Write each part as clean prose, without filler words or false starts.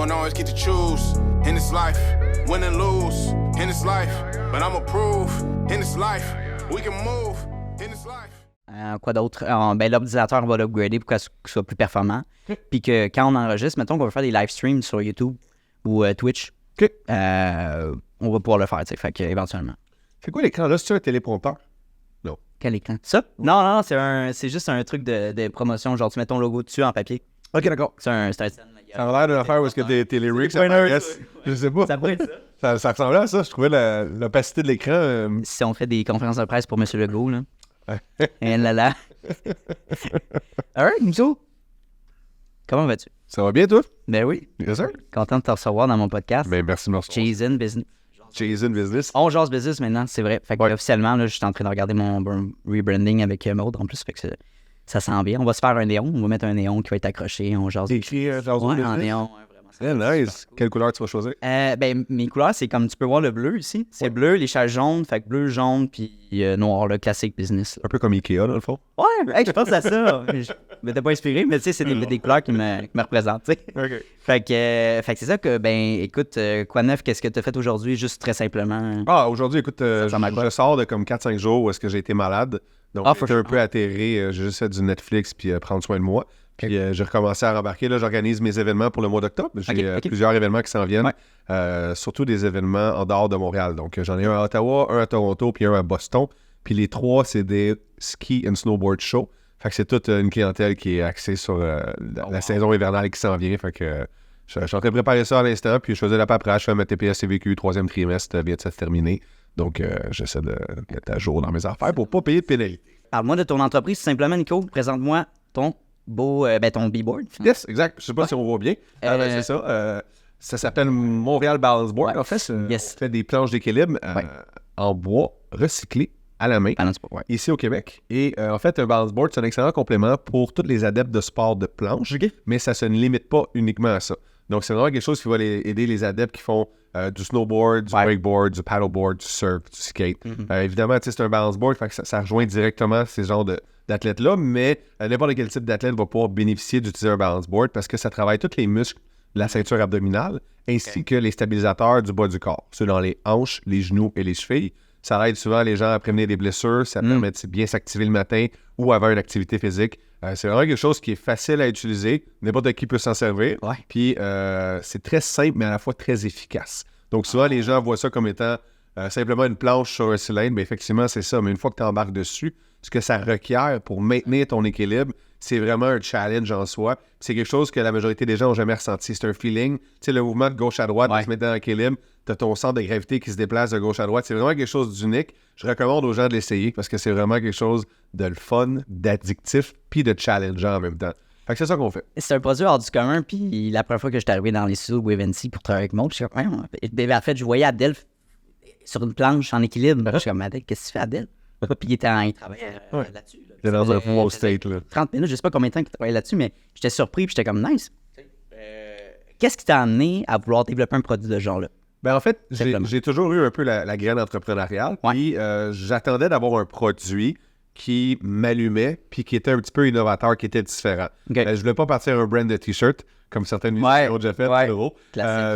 don't always get to choose in this life, win and lose in this life. But I'ma prove in this life, we can move in this life. Quoi d'autre? Ben, l'ordinateur, on va l'upgrader pour qu'il soit plus performant. Puis que quand on enregistre, mettons qu'on va faire des live streams sur YouTube ou Twitch, on va pouvoir le faire, tu sais, fait que éventuellement. C'est quoi l'écran là? C'est-tu un téléprompteur? Non. Quel écran? Ça? Non, c'est juste un truc de promotion. Genre, tu mets ton logo dessus en papier. Ok, d'accord. C'est un Ça a l'air d'une affaire où est-ce que tes lyrics apparaissent. Je sais pas. Ça pourrait être ça. Ça ressemblait à ça. Je trouvais l'opacité de l'écran. Si on fait des conférences de presse pour M. Legault, là. Et là. Alright, Mousso. Comment vas-tu? Ça va bien, toi? Ben oui. Yes, sir. Content de te recevoir dans mon podcast. Ben, merci de me recevoir. Jason Business. Jason Business. On jase business maintenant, c'est vrai. Fait que officiellement, là, je suis en train de regarder mon rebranding avec Maud en plus. Fait que ça sent bien. On va se faire un néon. On va mettre un néon qui va être accroché. On jase. C'est écrit en néon. C'est nice. Quelle couleur tu vas choisir? Ben, mes couleurs, c'est comme tu peux voir le bleu ici. C'est bleu, les chaises jaunes, fait que bleu, jaune, puis noir, le classique business. Un peu comme Ikea, dans le fond. Ouais, je pense à ça. Je m'étais pas inspiré, mais tu sais, c'est des couleurs qui me représentent, tu sais. OK. Fait que c'est ça que, ben, écoute, quoi de neuf, qu'est-ce que tu as fait aujourd'hui, juste très simplement? Aujourd'hui, écoute, je sors de comme 4-5 jours où est-ce que j'ai été malade. Donc, j'étais un peu atterré. J'ai juste fait du Netflix puis prendre soin de moi. Puis j'ai recommencé à rembarquer. Là, j'organise mes événements pour le mois d'octobre. J'ai plusieurs événements qui s'en viennent. Surtout des événements en dehors de Montréal. Donc, j'en ai un à Ottawa, un à Toronto, puis un à Boston. Puis les trois, c'est des ski and snowboard shows. Fait que c'est toute une clientèle qui est axée sur la saison hivernale qui s'en vient. Fait que je suis en train de préparer ça à l'instant. Puis je faisais la paperasse. Je fais ma TPS CVQ, 3e trimestre, vient de se terminer. Donc, j'essaie d'être à jour dans mes affaires pour pas payer de pénalité. Parle-moi de ton entreprise, simplement, Nico. Présente-moi ton ton b-board. Yes, exact. Je sais pas si on voit bien. C'est ça. Ça s'appelle Montréal Balance Board. En fait, on fait des planches d'équilibre en bois recyclé à la main ici au Québec. Et en fait, un balance board, c'est un excellent complément pour tous les adeptes de sport de planche, mais ça se ne limite pas uniquement à ça. Donc, c'est vraiment quelque chose qui va aider les adeptes qui font du snowboard, du wakeboard, du paddleboard, du surf, du skate. Évidemment, c'est un balance board, fait que ça rejoint directement ces genres d'athlètes-là, mais n'importe quel type d'athlète va pouvoir bénéficier d'utiliser un balance board parce que ça travaille tous les muscles de la ceinture abdominale ainsi que les stabilisateurs du bas du corps, ceux dans les hanches, les genoux et les chevilles. Ça aide souvent les gens à prévenir des blessures, ça permet de bien s'activer le matin ou avoir une activité physique. C'est vraiment quelque chose qui est facile à utiliser, n'importe qui peut s'en servir. Puis c'est très simple, mais à la fois très efficace. Donc souvent, les gens voient ça comme étant simplement une planche sur un cylindre, mais effectivement, c'est ça. Mais une fois que tu embarques dessus, ce que ça requiert pour maintenir ton équilibre, c'est vraiment un challenge en soi. C'est quelque chose que la majorité des gens n'ont jamais ressenti. C'est un feeling. Tu sais, le mouvement de gauche à droite, de se mettre dans l'équilibre, tu as ton centre de gravité qui se déplace de gauche à droite. C'est vraiment quelque chose d'unique. Je recommande aux gens de l'essayer parce que c'est vraiment quelque chose de le fun, d'addictif, puis de challengeant en même temps. Fait que c'est ça qu'on fait. C'est un produit hors du commun, puis la première fois que je suis arrivé dans les studios de Wavency pour travailler avec Maud, je suis comme, en fait, je voyais Adèle sur une planche en équilibre. Je suis comme, Adèle, qu'est-ce que tu fais, Adèle? Puis il travaillait là-dessus. J'étais dans un full state, là. 30 minutes, je sais pas combien de temps qu'il travaillait là-dessus, mais j'étais surpris, puis j'étais comme, nice. Qu'est-ce qui t'a amené à vouloir développer un produit de ce genre-là? Ben en fait, j'ai toujours eu un peu la graine entrepreneuriale, puis j'attendais d'avoir un produit qui m'allumait, puis qui était un petit peu innovateur, qui était différent. Je voulais pas partir un brand de T-shirt, comme certaines musiciens ont déjà fait,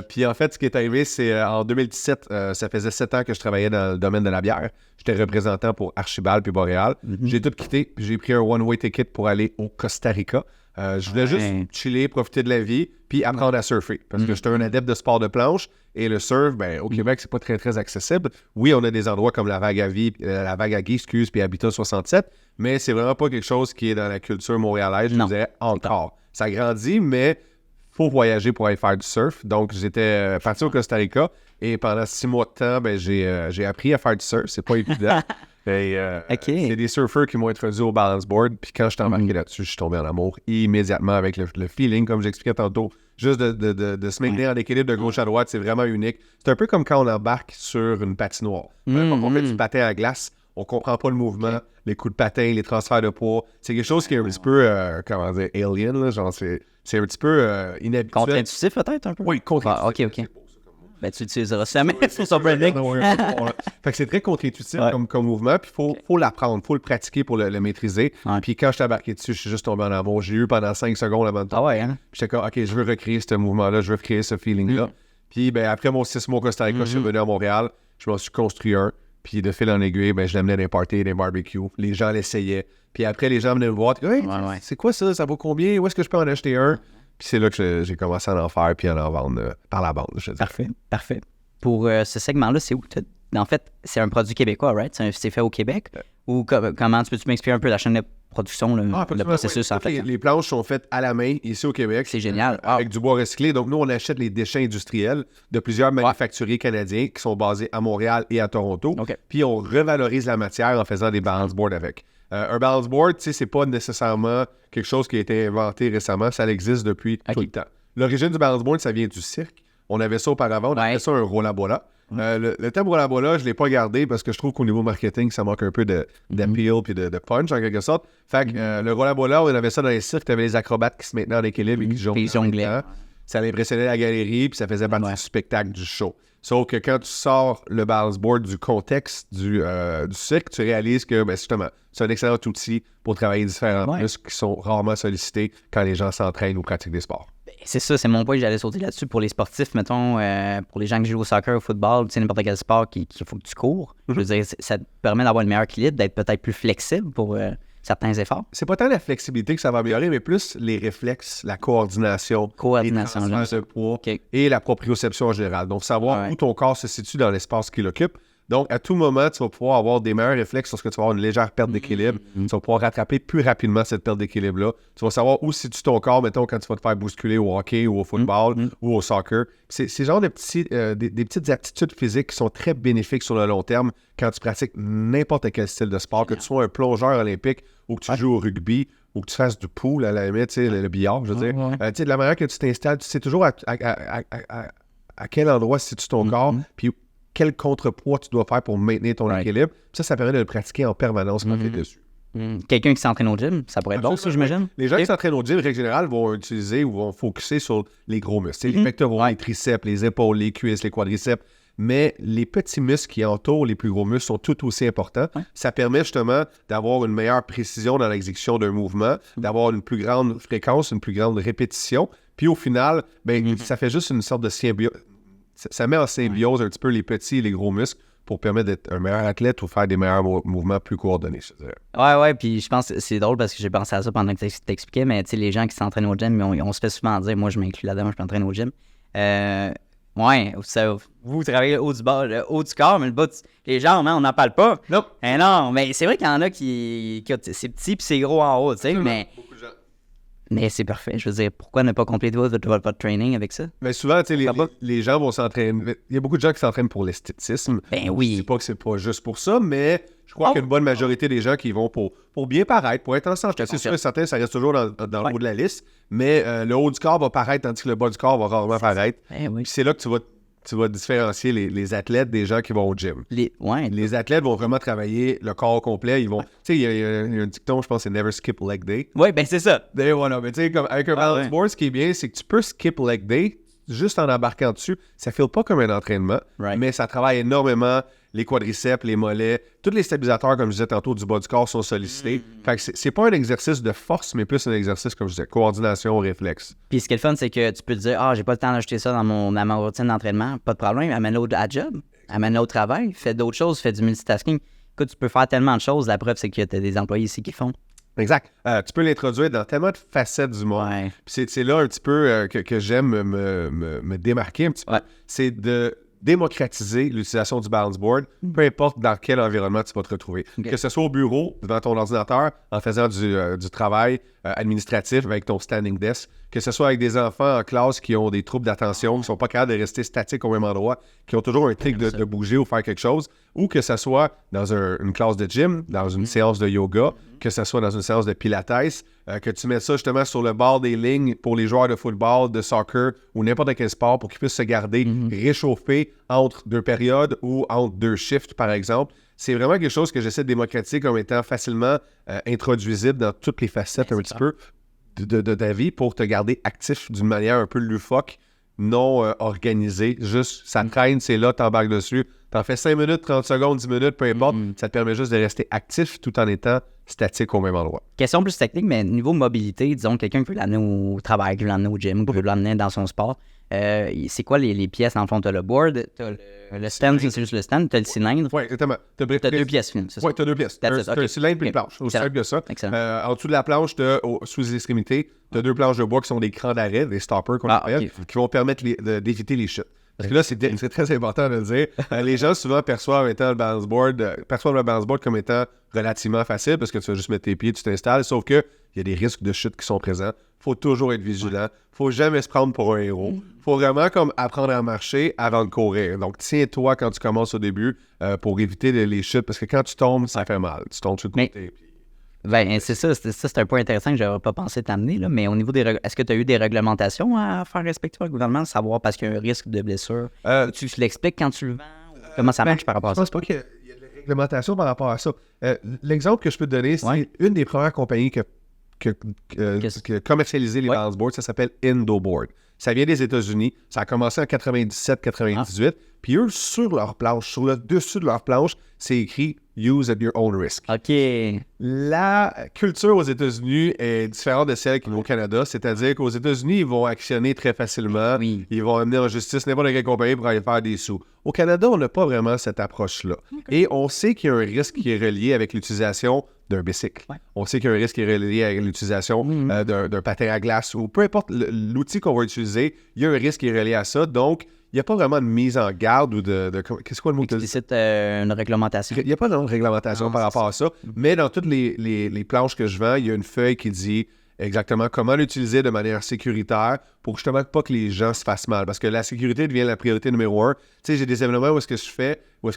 puis en fait, ce qui est arrivé, c'est en 2017, ça faisait 7 ans que je travaillais dans le domaine de la bière. J'étais représentant pour Archibald puis Boréal. J'ai tout quitté, puis j'ai pris un one-way ticket pour aller au Costa Rica. Je voulais juste chiller, profiter de la vie, puis apprendre à surfer. Parce que j'étais un adepte de sport de planche, et le surf, ben, au Québec, c'est pas très, très accessible. Oui, on a des endroits comme la Vague à Guy, puis Habitat 67, mais c'est vraiment pas quelque chose qui est dans la culture montréalaise, je dirais, encore. Ça grandit, mais faut voyager pour aller faire du surf. Donc, j'étais parti au Costa Rica, et pendant 6 mois de temps, ben, j'ai appris à faire du surf. C'est pas évident. C'est des surfeurs qui m'ont introduit au balance board. Puis quand je suis embarqué là-dessus, je suis tombé en amour immédiatement avec le feeling, comme j'expliquais tantôt. Juste de se maintenir en équilibre de gauche à droite, c'est vraiment unique. C'est un peu comme quand on embarque sur une patinoire. On fait du patin à glace, on comprend pas le mouvement, les coups de patin, les transferts de poids. C'est quelque chose qui est un petit peu, comment dire, alien. Là, genre c'est un petit peu inhabituel. Contre-intuitif peut-être un peu? Oui, contre-intuitif. OK. Ben, tu l'utiliseras jamais sur son branding. Fait que c'est très contre-intuitif comme mouvement, puis il faut l'apprendre, il faut le pratiquer pour le maîtriser. Puis quand je t'ai embarqué dessus, je suis juste tombé en amour. J'ai eu pendant 5 secondes avant de tomber. Puis j'étais comme, OK, je veux recréer ce mouvement-là, je veux recréer ce feeling-là. Puis ben, après mon 6 mois au Costa Rica, je suis venu à Montréal, je m'en suis construit un. Puis de fil en aiguille, ben, je l'amenais dans les parties, des barbecues. Les gens l'essayaient. Puis après, les gens venaient me voir. Hey, c'est quoi ça? Ça vaut combien? Où est-ce que je peux en acheter un? Puis c'est là que j'ai commencé à en faire puis à en vendre par la bande, je dirais. Parfait. Pour ce segment-là, c'est où? En fait, c'est un produit québécois, right? C'est fait au Québec? Ou comment tu peux m'expliquer un peu la chaîne de production, le processus en fait? Les planches sont faites à la main ici au Québec. C'est génial. Avec du bois recyclé. Donc, nous, on achète les déchets industriels de plusieurs manufacturiers canadiens qui sont basés à Montréal et à Toronto. Puis, on revalorise la matière en faisant des balance boards avec. Un balance board, tu sais, c'est pas nécessairement quelque chose qui a été inventé récemment. Ça existe depuis tout le temps. L'origine du balance board, ça vient du cirque. On avait ça auparavant. On appelait ça un rollabola. Le thème rollabola, je ne l'ai pas gardé parce que je trouve qu'au niveau marketing, ça manque un peu d'appeal puis de punch, en quelque sorte. Fait que le rollabola, on avait ça dans les cirques. Tu avais les acrobates qui se maintenaient en équilibre et qui jonglaient. Ça impressionnait la galerie puis ça faisait partie du spectacle, du show. Sauf que quand tu sors le balance board du contexte du cirque, tu réalises que, ben, justement, c'est un excellent outil pour travailler différents muscles qui sont rarement sollicités quand les gens s'entraînent ou pratiquent des sports. C'est ça, c'est mon point, j'allais sauter là-dessus. Pour les sportifs, mettons, pour les gens qui jouent au soccer, au football, tu sais, n'importe quel sport qu'il faut que tu cours, je veux dire, ça te permet d'avoir le meilleur équilibre, d'être peut-être plus flexible pour certains efforts. C'est pas tant la flexibilité que ça va améliorer, mais plus les réflexes, la coordination, les transferts de poids et la proprioception en général. Donc, savoir où ton corps se situe dans l'espace qu'il occupe. Donc, à tout moment, tu vas pouvoir avoir des meilleurs réflexes lorsque tu vas avoir une légère perte d'équilibre. Tu vas pouvoir rattraper plus rapidement cette perte d'équilibre-là. Tu vas savoir où situe ton corps, mettons, quand tu vas te faire bousculer au hockey ou au football ou au soccer. C'est genre des petites aptitudes physiques qui sont très bénéfiques sur le long terme quand tu pratiques n'importe quel style de sport, que tu sois un plongeur olympique ou que tu joues au rugby ou que tu fasses du pool à la limite, tu sais, le billard, je veux dire. Tu sais, de la manière que tu t'installes, tu sais toujours à quel endroit situe ton corps, puis quel contrepoids tu dois faire pour maintenir ton équilibre. Ça permet de le pratiquer en permanence quand tu es dessus. Quelqu'un qui s'entraîne au gym, ça pourrait être bon, ça, j'imagine? Les gens qui s'entraînent au gym, en règle générale, vont utiliser ou vont focusser sur les gros muscles. Les pectoraux, les triceps, les épaules, les cuisses, les quadriceps. Mais les petits muscles qui entourent les plus gros muscles sont tout aussi importants. Ça permet justement d'avoir une meilleure précision dans l'exécution d'un mouvement, d'avoir une plus grande fréquence, une plus grande répétition. Puis au final, ben, ça fait juste une sorte de symbiose. Ça met en symbiose un petit peu les petits et les gros muscles pour permettre d'être un meilleur athlète ou faire des meilleurs mouvements plus coordonnés, je dirais. Ouais, puis je pense que c'est drôle parce que j'ai pensé à ça pendant que tu t'expliquais, mais tu sais, les gens qui s'entraînent au gym, on se fait souvent dire, moi je m'inclus là-dedans, moi je m'entraîne au gym. Vous travaillez le haut du corps, mais le bas, les jambes, on n'en parle pas. Non. Non, mais c'est vrai qu'il y en a qui c'est petit puis c'est gros en haut, tu sais, mais c'est parfait. Je veux dire, pourquoi ne pas compléter votre training avec ça? Mais souvent, tu sais, les gens vont s'entraîner. Il y a beaucoup de gens qui s'entraînent pour l'esthétisme. Ben oui. Je dis pas que c'est pas juste pour ça, mais je crois qu'il y a une bonne majorité des gens qui vont pour bien paraître, pour être en santé. C'est sûr et certain, ça reste toujours dans le haut de la liste, mais le haut du corps va paraître tandis que le bas du corps va rarement paraître. Ben oui. Puis c'est là que tu vas différencier les athlètes des gens qui vont au gym. Les athlètes vont vraiment travailler le corps au complet. Ils vont... Tu sais, il y a un dicton, je pense, c'est « Never skip leg day ». Oui, ben c'est ça. Mais tu sais, comme avec un balance board, ce qui est bien, c'est que tu peux skip leg day juste en embarquant dessus. Ça ne file pas comme un entraînement, mais ça travaille énormément les quadriceps, les mollets. Tous les stabilisateurs, comme je disais tantôt, du bas du corps sont sollicités. Fait que c'est pas un exercice de force, mais plus un exercice, comme je disais, coordination, réflexe. Puis ce qui est le fun, c'est que tu peux te dire, j'ai pas le temps d'acheter ça dans ma routine d'entraînement. Pas de problème, amène-le à job, amène-le au travail, fais d'autres choses, fais du multitasking. Écoute, tu peux faire tellement de choses. La preuve, c'est que tu as des employés ici qui font. Exact. Tu peux l'introduire dans tellement de facettes du monde. Puis c'est là un petit peu que j'aime me démarquer un petit peu. C'est de démocratiser l'utilisation du balance board, peu importe dans quel environnement tu vas te retrouver. Que ce soit au bureau, devant ton ordinateur, en faisant du travail administratif avec ton standing desk, que ce soit avec des enfants en classe qui ont des troubles d'attention, qui ne sont pas capables de rester statiques au même endroit, qui ont toujours un tic de bouger ou faire quelque chose, ou que ce soit dans une classe de gym, dans une séance de yoga, que ce soit dans une séance de pilates, que tu mets ça justement sur le bord des lignes pour les joueurs de football, de soccer ou n'importe quel sport pour qu'ils puissent se garder réchauffés entre deux périodes ou entre deux shifts, par exemple. C'est vraiment quelque chose que j'essaie de démocratiser comme étant facilement introduisible dans toutes les facettes un petit peu de ta vie pour te garder actif d'une manière un peu loufoque, non organisé. Juste, ça traîne, c'est là, t'embarques dessus. T'en fais 5 minutes, 30 secondes, 10 minutes, peu importe. Ça te permet juste de rester actif tout en étant statique au même endroit. Question plus technique, mais niveau mobilité, disons quelqu'un qui veut l'amener au travail, qui veut l'amener au gym, qui veut l'amener dans son sport, c'est quoi les pièces? En fond, t'as le board, t'as le stand, c'est juste le stand, t'as le cylindre. Oui, exactement. T'as 2 pièces, c'est ça? Oui, t'as 2 pièces. T'as un cylindre et une planche. Aussi simple que ça. En dessous de la planche, sous les extrémités, t'as 2 planches de bois qui sont des crans d'arrêt, des stoppers qu'on appelle, qui vont permettre d'éviter les chutes. Parce que là, c'est très important de le dire. Les gens souvent perçoivent le balance board comme étant relativement facile parce que tu vas juste mettre tes pieds, tu t'installes, sauf qu'il y a des risques de chute qui sont présents. Il faut toujours être vigilant. Faut jamais se prendre pour un héros. Faut vraiment comme apprendre à marcher avant de courir. Donc, tiens-toi quand tu commences au début pour éviter les chutes parce que quand tu tombes, ça fait mal. Tu tombes sur le côté. Ben, c'est un point intéressant que je n'aurais pas pensé t'amener, là, mais au niveau est-ce que tu as eu des réglementations à faire respecter par le gouvernement, savoir parce qu'il y a un risque de blessure? Tu l'expliques quand tu le vends? Comment ça marche par rapport à ça? Je pense pas qu'il y a de réglementation par rapport à ça. L'exemple que je peux te donner, c'est une des premières compagnies qui a commercialisé les balance boards, ça s'appelle Indoboard. Ça vient des États-Unis, ça a commencé en 97-98, puis eux, sur leur planche, sur le dessus de leur planche, c'est écrit « Use at your own risk ». OK. La culture aux États-Unis est différente de celle qui est au Canada, c'est-à-dire qu'aux États-Unis, ils vont actionner très facilement, ils vont amener en justice n'importe quelle compagnie pour aller faire des sous. Au Canada, on n'a pas vraiment cette approche-là. Et on sait qu'il y a un risque qui est relié avec l'utilisation d'un bicycle. On sait qu'il y a un risque qui est relié avec l'utilisation d'un patin à glace ou peu importe l'outil qu'on va utiliser, il y a un risque qui est relié à ça. Donc, il n'y a pas vraiment de mise en garde ou qu'est-ce quoi le mot que tu dis? Une réglementation. Il n'y a pas de réglementation par rapport à ça. Mais dans toutes les planches que je vends, il y a une feuille qui dit exactement comment l'utiliser de manière sécuritaire pour justement pas que les gens se fassent mal. Parce que la sécurité devient la priorité numéro 1. Tu sais, j'ai des événements où est-ce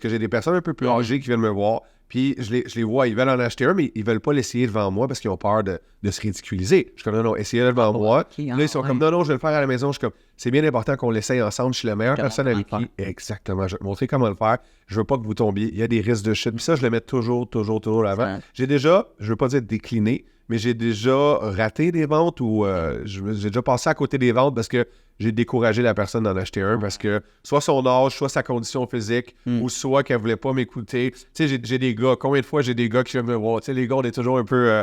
que j'ai des personnes un peu plus âgées qui viennent me voir, puis je les vois, ils veulent en acheter un, mais ils veulent pas l'essayer devant moi parce qu'ils ont peur de se ridiculiser. Je suis comme, non, essayez-le devant moi. Là, ils sont comme, non, je vais le faire à la maison. Je suis comme, c'est bien important qu'on l'essaye ensemble. Je suis la meilleure personne avec qui. Exactement. Je vais te montrer comment le faire. Je veux pas que vous tombiez. Il y a des risques de chute. Puis ça, je le mets toujours avant. J'ai déjà, je veux pas dire décliné, mais j'ai déjà raté des ventes ou j'ai déjà passé à côté des ventes parce que j'ai découragé la personne d'en acheter un parce que soit son âge, soit sa condition physique ou soit qu'elle voulait pas m'écouter. Tu sais, j'ai des gars, combien de fois j'ai des gars qui viennent me voir? Tu sais, les gars, on est toujours un peu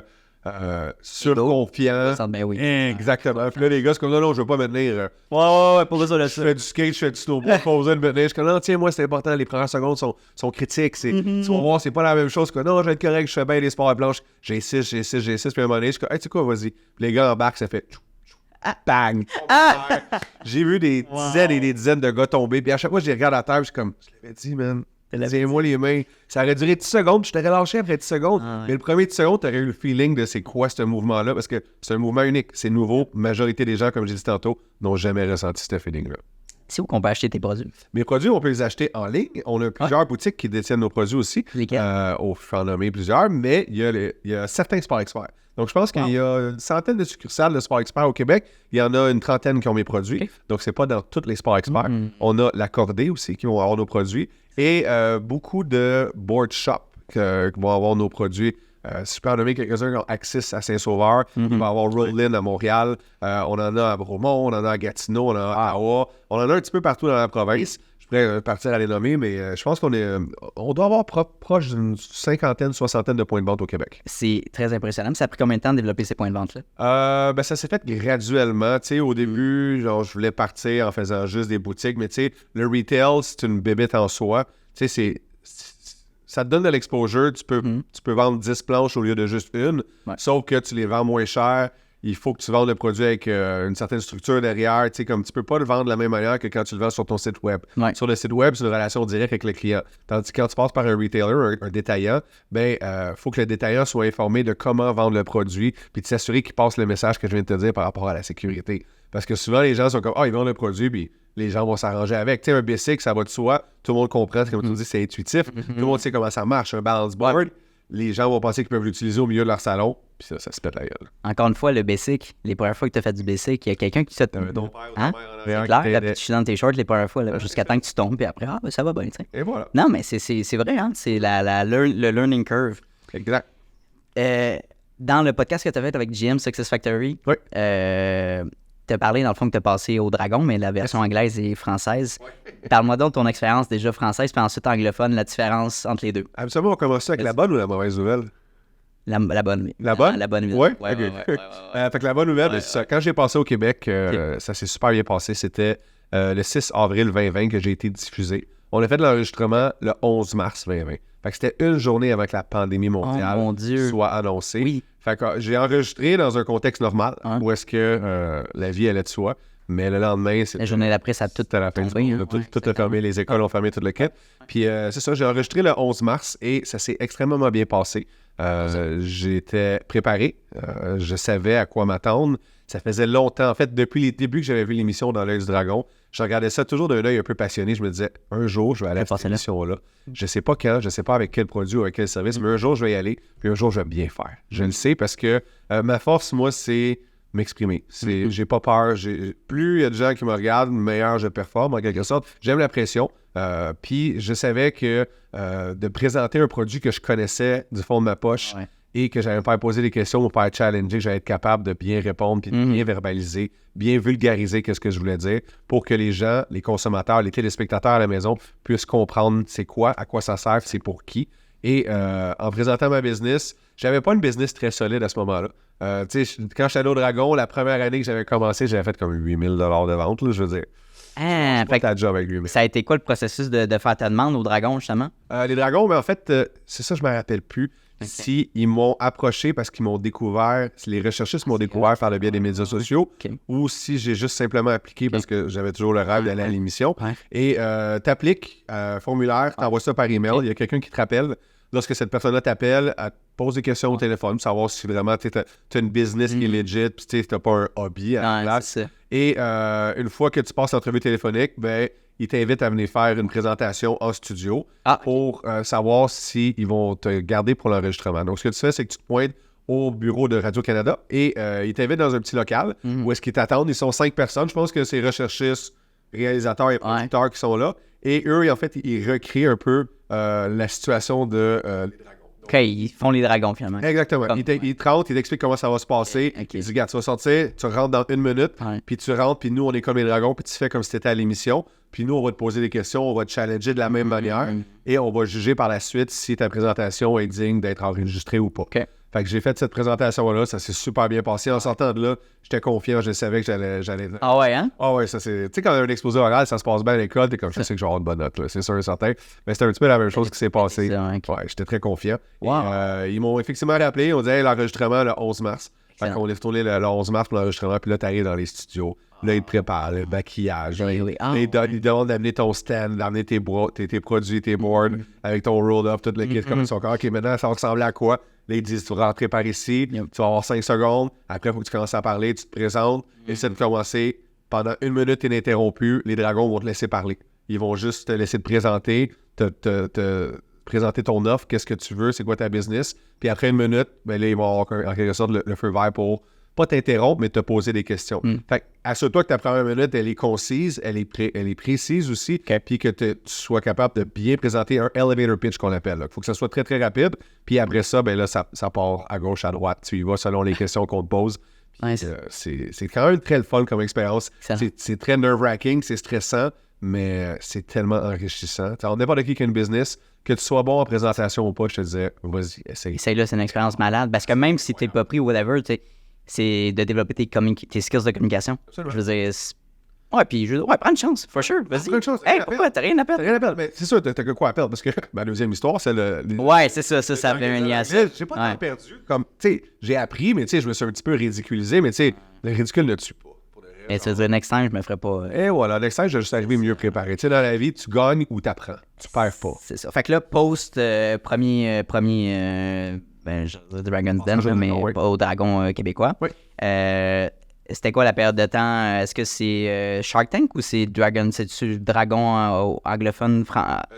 surconfiants. Ben oui. Exactement. Puis là, les gars, c'est comme, non, je veux pas me tenir. Ouais, pour ça, je fais du skate, je fais du snowboard, pas besoin de me tenir. Je suis comme, non, tiens, moi, c'est important, les premières secondes sont critiques. Tu vas voir, c'est pas la même chose que, non, je vais être correct, je fais bien les sports à planche. J'insiste, puis à un moment donné, je suis comme, hey, tu sais quoi, vas-y. Puis les gars embarquent, ça fait. Bang! J'ai vu des dizaines et des dizaines de gars tomber, puis à chaque fois, je les regarde à terre, je suis comme, je l'avais dit, man. Tiens-moi les mains. Ça aurait duré 10 secondes, je t'aurais lâché après 10 secondes. Mais le premier 10 secondes, tu aurais eu le feeling de c'est quoi ce mouvement-là, parce que c'est un mouvement unique. C'est nouveau. La majorité des gens, comme j'ai dit tantôt, n'ont jamais ressenti ce feeling-là. C'est où qu'on peut acheter tes produits? Mes produits, on peut les acheter en ligne. On a plusieurs boutiques qui détiennent nos produits aussi. Lesquels? Je vais en nommer plusieurs, mais il y a certains Sport Experts. Donc, je pense qu'il y a une centaine de succursales de Sport Experts au Québec. Il y en a une trentaine qui ont mes produits. Donc, c'est pas dans tous les Sport Experts. On a l'Accordé aussi qui vont avoir nos produits. Et beaucoup de board shop qui vont avoir nos produits. Si je peux en nommer quelques-uns, comme Axis à Saint-Sauveur, il va y avoir Rollin à Montréal, on en a à Bromont, on en a à Gatineau, on en a à Ottawa, on en a un petit peu partout dans la province. Je pourrais partir à les nommer, mais je pense on doit avoir proche d'une soixantaine de points de vente au Québec. C'est très impressionnant. Ça a pris combien de temps de développer ces points de vente-là? Ça s'est fait graduellement. Tu sais, au début, genre, je voulais partir en faisant juste des boutiques, mais tu sais, le retail, c'est une bébête en soi. Tu sais, ça te donne de l'exposure. Tu peux vendre 10 planches au lieu de juste une, sauf que tu les vends moins cher. Il faut que tu vendes le produit avec une certaine structure derrière. Tu sais, comme tu peux pas le vendre de la même manière que quand tu le vends sur ton site web. Sur le site web, c'est une relation directe avec le client. Tandis que quand tu passes par un retailer, un détaillant, faut que le détaillant soit informé de comment vendre le produit, puis de s'assurer qu'il passe le message que je viens de te dire par rapport à la sécurité. Parce que souvent, les gens sont comme, ils vendent le produit, puis les gens vont s'arranger avec. Tu sais, un bicycle, ça va de soi. Tout le monde comprend, comme tu dis, c'est intuitif. Tout le monde sait comment ça marche. Un balance board, les gens vont penser qu'ils peuvent l'utiliser au milieu de leur salon, puis ça se pète la gueule. Encore une fois, le basic, les premières fois que tu as fait du basic, il y a quelqu'un qui t'a... Ton père ou ta mère en C'est clair, quand tu suis dans tes shorts les premières fois, là, jusqu'à temps que tu tombes, puis après, ça va bien, tu sais. Et voilà. Non, mais c'est vrai, hein, c'est le learning curve. Exact. Dans le podcast que tu as fait avec GM Success Factory, as parlé, dans le fond, que tu as passé au Dragon, mais la version anglaise et française. Parle-moi donc de ton expérience déjà française, puis ensuite anglophone, la différence entre les deux. Absolument, on commence avec la bonne ou la mauvaise nouvelle? La bonne. La bonne? La bonne nouvelle. Ouais. Fait que la bonne nouvelle, c'est ça. Quand j'ai passé au Québec, ça s'est super bien passé. C'était le 6 avril 2020 que j'ai été diffusé. On a fait de l'enregistrement le 11 mars 2020. Fait que c'était une journée avant que la pandémie mondiale soit annoncée. Oui. Fait que j'ai enregistré dans un contexte normal, où est-ce que la vie allait de soi. Mais le lendemain, la journée d'après, ça a tout tombé. Tout a fermé, les écoles ont fermé tout le kit. Puis c'est ça, j'ai enregistré le 11 mars et ça s'est extrêmement bien passé. J'étais préparé, je savais à quoi m'attendre. Ça faisait longtemps, en fait, depuis les débuts que j'avais vu l'émission dans l'œil du dragon, je regardais ça toujours d'un œil un peu passionné. Je me disais, un jour, je vais aller à cette émission-là. Je sais pas quand, je sais pas avec quel produit ou avec quel service, mais un jour, je vais y aller, puis un jour, je vais bien faire. Je le sais parce que ma force, moi, c'est m'exprimer. J'ai pas peur. Plus il y a de gens qui me regardent, meilleur je performe, en quelque sorte. J'aime la pression. Puis je savais que de présenter un produit que je connaissais du fond de ma poche et que j'allais me faire poser des questions, me faire challenger, que j'allais être capable de bien répondre, puis de bien verbaliser, bien vulgariser qu'est-ce que je voulais dire pour que les gens, les consommateurs, les téléspectateurs à la maison puissent comprendre c'est quoi, à quoi ça sert, c'est pour qui. Et en présentant ma business, j'avais pas une business très solide à ce moment-là. Quand j'étais allé au Dragon, la première année que j'avais commencé, j'avais fait comme 8 000 $de vente, là, je veux dire. Fait ta job avec 8 000. Ça a été quoi le processus de faire ta demande au Dragon, justement? Les Dragons, mais en fait, c'est ça, je me rappelle plus. Si ils m'ont approché parce qu'ils m'ont découvert, si les recherchistes m'ont découvert par le biais des médias sociaux, ou si j'ai juste simplement appliqué parce que j'avais toujours le rêve d'aller à l'émission. Et t'appliques un formulaire, t'envoies ça par email, il y a quelqu'un qui te rappelle. Lorsque cette personne-là t'appelle, elle te pose des questions au téléphone pour savoir si vraiment tu as une business qui est legit, puis tu n'as pas un hobby à la place. Et une fois que tu passes l'entrevue téléphonique, ben ils t'invitent à venir faire une présentation en studio pour savoir s'ils vont te garder pour l'enregistrement. Donc, ce que tu fais, c'est que tu te pointes au bureau de Radio-Canada et ils t'invitent dans un petit local où est-ce qu'ils t'attendent. Ils sont 5 personnes. Je pense que c'est recherchistes, réalisateurs et producteurs qui sont là. Et eux, en fait, ils recréent un peu la situation de les dragons. OK, ils font les dragons, finalement. Exactement. Ils te rentrent, ils t'expliquent comment ça va se passer. Ils disent, regarde, tu vas sortir, tu rentres dans 1 minute, puis tu rentres, puis nous, on est comme les dragons, puis tu fais comme si tu étais à l'émission. Puis nous, on va te poser des questions, on va te challenger de la même manière, et on va juger par la suite si ta présentation est digne d'être enregistrée ou pas. Fait que j'ai fait cette présentation-là, ça s'est super bien passé. En sortant de là, j'étais confiant, je savais que j'allais... Ah ouais, hein? Ah ouais, ça c'est... Tu sais, quand on a un exposé oral, ça se passe bien à l'école, t'es comme, je sais que je vais avoir une bonne note, là, c'est sûr et certain. Mais c'était un petit peu la même chose qui s'est passé. Ouais, j'étais très confiant. Wow. Et, ils m'ont effectivement rappelé, ils ont dit, hey, l'enregistrement le 11 mars. Fait qu'on est retourné le 11 mars pour l'enregistrement, puis là, t'arrives dans les studios. Là, ils te préparent le maquillage. Ils demandent d'amener ton stand, d'amener tes produits, tes boards, avec ton roll-up, toute l'équipe comme ça. OK, maintenant, ça va ressembler à quoi? Là, ils disent, tu vas rentrer par ici, tu vas avoir 5 secondes. Après, il faut que tu commences à parler, tu te présentes. Essaie de commencer. Pendant 1 minute ininterrompue, les dragons vont te laisser parler. Ils vont juste te laisser te présenter, te présenter ton offre, qu'est-ce que tu veux, c'est quoi ta business. Puis après 1 minute, ben là, ils vont avoir en quelque sorte le feu vert pour pas t'interrompre, mais te poser des questions. Fait assure-toi que ta première minute, elle est concise, elle est précise aussi, puis que tu sois capable de bien présenter un elevator pitch qu'on appelle. Il faut que ça soit très, très rapide. Puis après ça, ben là, ça part à gauche, à droite. Tu y vas selon les questions qu'on te pose. C'est quand même très le fun comme expérience. C'est très nerve-wracking, c'est stressant, mais c'est tellement enrichissant. On n'importe qui a une business, que tu sois bon en présentation ou pas, je te disais, vas-y, essaye. Essaye-là, c'est une expérience malade. Parce que même si tu n'es pas pris ou whatever, c'est de développer tes skills de communication. Absolument. Je veux dire, prends une chance, for sure. Vas-y. Prends une chance. Hey, pourquoi? T'as rien à perdre. T'as rien à perdre. Mais c'est sûr, t'as que quoi à perdre? Parce que ma deuxième histoire, c'est le... Ouais, c'est ça fait un lien. J'ai pas tant perdu. Comme, tu sais, j'ai appris, mais tu sais, je me suis un petit peu ridiculisé, mais tu sais, le ridicule ne tue pas. Et tu veux dire, next time, je me ferais pas... Et voilà, next time, je vais juste arriver mieux préparé. Tu sais, dans la vie, tu gagnes ou t'apprends. Tu perds pas. C'est ça. Fait que là, post premier je veux dire Dragon's Den, mais pas au Dragon québécois. Oui. C'était quoi la période de temps? Est-ce que c'est Shark Tank ou c'est Dragon? C'est-tu Dragon anglophone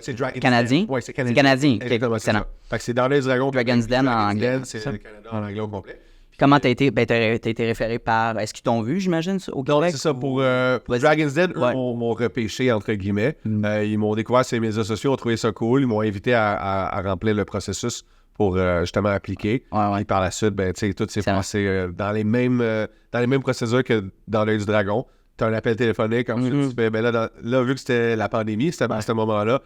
c'est Dragon's canadien? Oui, c'est canadien. C'est canadien. Exactement, c'est ça. Fait que c'est dans les Dragons. Dragon's Den en anglais. C'est le Canada en anglais au complet. Comment t'as été? Ben, t'as été référé par... Est-ce qu'ils t'ont vu, j'imagine, au Québec? C'est ça. Pour Dragon's Den, eux m'ont repêché, entre guillemets. Ils m'ont découvert sur les médias sociaux, ont trouvé ça cool. Ils m'ont invité à remplir le processus pour justement appliquer. Et par la suite, ben, tout s'est passé dans les mêmes procédures que dans l'œil du dragon. Tu as un appel téléphonique, ensuite tu fais, ben là, vu que c'était la pandémie, c'était à ce moment-là,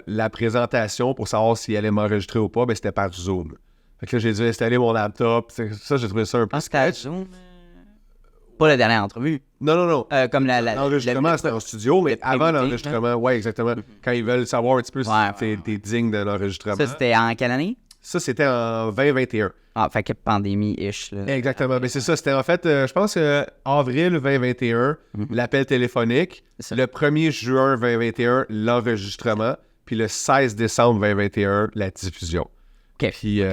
la présentation pour savoir s'il allait m'enregistrer ou pas, ben, c'était par Zoom. Fait que là, j'ai dû installer mon laptop. Ça, j'ai trouvé ça un peu sketch. Zoom. Pas la dernière entrevue. Non. Comme l'enregistrement, c'était en studio, mais avant l'enregistrement, oui, exactement. Quand ils veulent savoir un petit peu si t'es digne de l'enregistrement. Ça, c'était en quelle année? Ça, c'était en 2021. Ah, fait que pandémie-ish. Là. Exactement. Mais c'est ça, c'était en fait, je pense, avril 2021, l'appel téléphonique. Le 1er juin 2021, l'enregistrement. Puis le 16 décembre 2021, la diffusion. OK. Puis,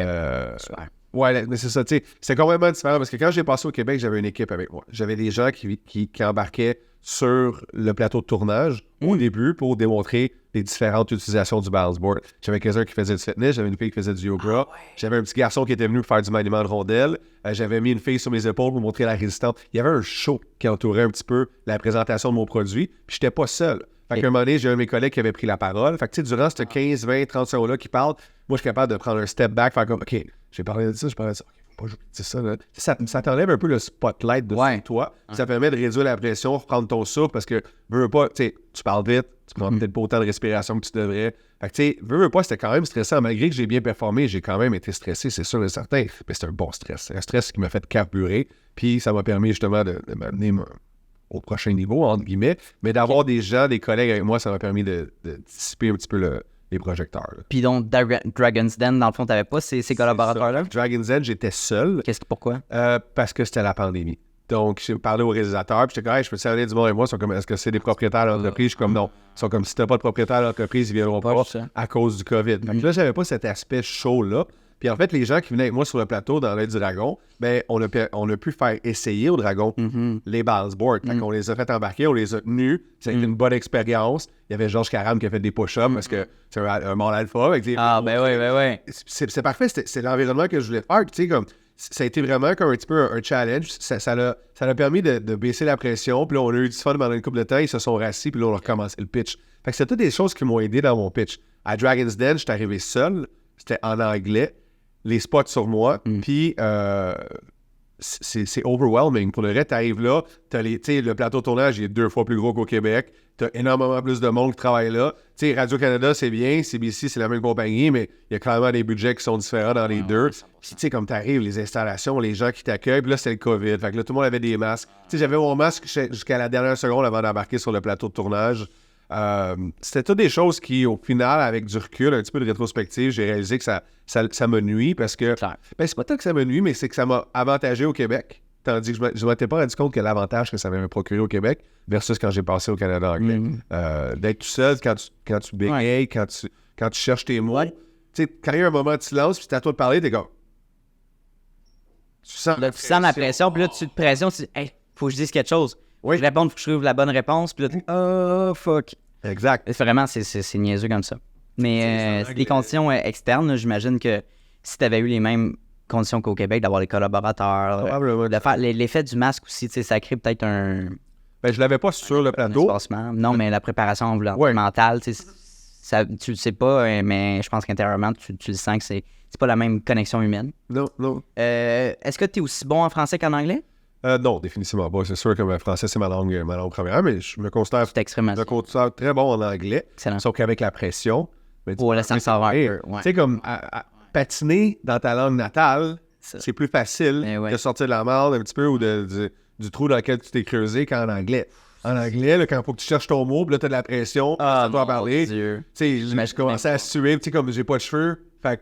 super. Ouais, mais c'est ça, tu sais, c'est complètement différent parce que quand j'ai passé au Québec, j'avais une équipe avec moi. J'avais des gens qui embarquaient sur le plateau de tournage au début pour démontrer les différentes utilisations du balance board. J'avais quelqu'un qui faisait du fitness, j'avais une fille qui faisait du yoga, j'avais un petit garçon qui était venu faire du maniement de rondelles, j'avais mis une fille sur mes épaules pour montrer la résistance. Il y avait un show qui entourait un petit peu la présentation de mon produit, puis j'étais pas seul. Fait qu'à un moment donné, j'ai un de mes collègues qui avait pris la parole. Fait que, tu sais, durant ces 15, 20, 30 secondes-là qui parlent, moi, je suis capable de prendre un step back, faire comme, OK, j'ai parlé de ça, OK, faut pas jouer, c'est ça, là. Ça t'enlève un peu le spotlight de toi. Ça permet de réduire la pression, reprendre ton souffle, parce que, veux pas, tu sais, tu parles vite, tu prends peut-être pas autant de respiration que tu devrais. Fait que, tu sais, veux pas, c'était quand même stressant. Malgré que j'ai bien performé, j'ai quand même été stressé, c'est sûr et certain. Mais c'est un bon stress. C'est un stress qui m'a fait carburer, puis ça m'a permis justement de m'amener au prochain niveau, entre guillemets, mais d'avoir des gens, des collègues avec moi, ça m'a permis de dissiper un petit peu les projecteurs. Là. Puis donc, Dragon's Den, dans le fond, t'avais pas ces collaborateurs-là? Dragon's Den, j'étais seul. Pourquoi? Parce que c'était la pandémie. Donc, j'ai parlé au réalisateur, puis j'étais comme, hey, je peux te servir du monde et moi. Ils sont comme, est-ce que c'est des propriétaires d'entreprise? Je suis comme, non. Ils sont comme, si t'as pas de propriétaire d'entreprise, ils viendront pas à cause du COVID. Donc là, j'avais pas cet aspect chaud-là. Puis en fait, les gens qui venaient avec moi sur le plateau dans l'œil du dragon, ben on a pu faire essayer au dragon les balance boards. Fait qu'on les a fait embarquer, on les a tenus. C'était une bonne expérience. Il y avait Georges Caram qui a fait des push-ups parce que c'est un mâle alpha. Avec des oui. C'est parfait. C'est l'environnement que je voulais faire. Tu sais, comme ça a été vraiment comme un petit peu un challenge. Ça l'a permis de baisser la pression. Puis là, on a eu du fun pendant une couple de temps. Ils se sont rassis. Puis là, on a recommencé le pitch. Fait que c'est toutes des choses qui m'ont aidé dans mon pitch. À Dragon's Den, j'étais arrivé seul. C'était en anglais. Les spots sur moi, puis c'est overwhelming. Pour le reste, t'arrives là, le plateau de tournage il est 2 fois plus gros qu'au Québec, t'as énormément plus de monde qui travaille là. Tu sais, Radio-Canada, c'est bien, CBC, c'est la même compagnie, mais il y a clairement des budgets qui sont différents dans les deux. Puis tu sais, comme t'arrives, les installations, les gens qui t'accueillent, puis là, c'était le COVID. Fait que là, tout le monde avait des masques. Tu sais, j'avais mon masque jusqu'à la dernière seconde avant d'embarquer sur le plateau de tournage. C'était toutes des choses qui, au final, avec du recul, un petit peu de rétrospective, j'ai réalisé que ça me nuit parce que... Ben, c'est pas tant que ça me nuit, mais c'est que ça m'a avantagé au Québec. Tandis que je ne m'étais pas rendu compte que l'avantage que ça m'avait procuré au Québec versus quand j'ai passé au Canada anglais. D'être tout seul quand tu bégayes, quand tu cherches tes mots. Tu sais, quand il y a un moment de silence, puis c'est à toi de parler, t'es comme... Tu sens la pression, puis là, tu te pressions, tu dis « Hey, faut que je dise quelque chose. » Je réponds, il faut que je trouve la bonne réponse. Puis là, fuck. Exact. Vraiment, c'est niaiseux comme ça. Mais c'est des conditions externes. Là, j'imagine que si tu avais eu les mêmes conditions qu'au Québec, d'avoir les collaborateurs, de faire l'effet du masque aussi, ça crée peut-être un... Ben, je l'avais pas sur le plateau. Non, mais la préparation mentale, tu le sais pas, mais je pense qu'intérieurement, tu le sens que c'est pas la même connexion humaine. Non. Est-ce que tu es aussi bon en français qu'en anglais? Non, définitivement pas. C'est sûr que le français, c'est ma langue première, mais je me considère très bon en anglais. Excellent. Sauf qu'avec la pression... Pour laisser savoir. Tu sais, comme patiner dans ta langue natale, c'est plus facile que sortir de la merde un petit peu ou du trou dans lequel tu t'es creusé qu'en anglais. En anglais, là, quand il faut que tu cherches ton mot, puis là, t'as de la pression, ça doit parler. Tu sais, je commençais à suer, tu sais, comme j'ai pas de cheveux, fait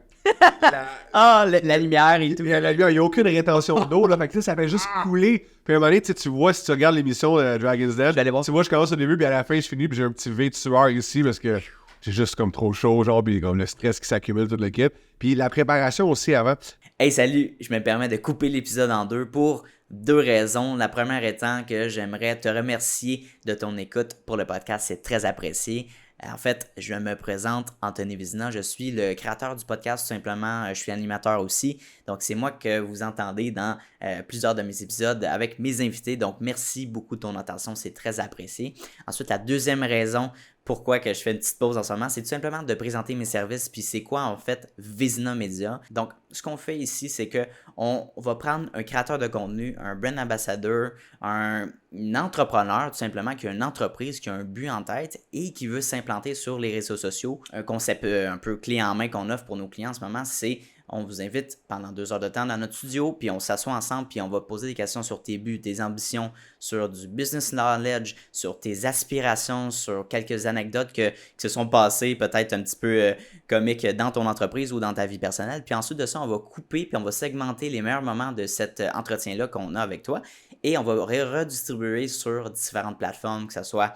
la lumière et tout. La lumière, il n'y a aucune rétention d'eau, là. Fait que ça fait juste couler. Puis à un moment donné, tu vois, si tu regardes l'émission Dragon's Den, tu vois, je commence au début, puis à la fin, je finis, puis j'ai un petit V de sueur ici parce que j'ai juste comme trop chaud, genre, puis comme le stress qui s'accumule toute l'équipe. Puis la préparation aussi avant. Hey, salut! Je me permets de couper l'épisode en deux pour 2 raisons. La première étant que j'aimerais te remercier de ton écoute pour le podcast. C'est très apprécié. En fait, je me présente, Anthony Vézina, je suis le créateur du podcast, tout simplement, je suis animateur aussi, donc c'est moi que vous entendez dans plusieurs de mes épisodes avec mes invités, donc merci beaucoup de ton attention, c'est très apprécié. Ensuite, la deuxième raison pourquoi que je fais une petite pause en ce moment, c'est tout simplement de présenter mes services, puis c'est quoi en fait Vizina Media. Donc, ce qu'on fait ici, c'est que on va prendre un créateur de contenu, un brand ambassadeur, un entrepreneur tout simplement qui a une entreprise, qui a un but en tête et qui veut s'implanter sur les réseaux sociaux. Un concept un peu clé en main qu'on offre pour nos clients en ce moment, c'est on vous invite pendant 2 heures de temps dans notre studio, puis on s'assoit ensemble, puis on va poser des questions sur tes buts, tes ambitions, sur du business knowledge, sur tes aspirations, sur quelques anecdotes qui se sont passées peut-être un petit peu comiques dans ton entreprise ou dans ta vie personnelle. Puis ensuite de ça, on va couper, puis on va segmenter les meilleurs moments de cet entretien-là qu'on a avec toi et on va redistribuer sur différentes plateformes, que ce soit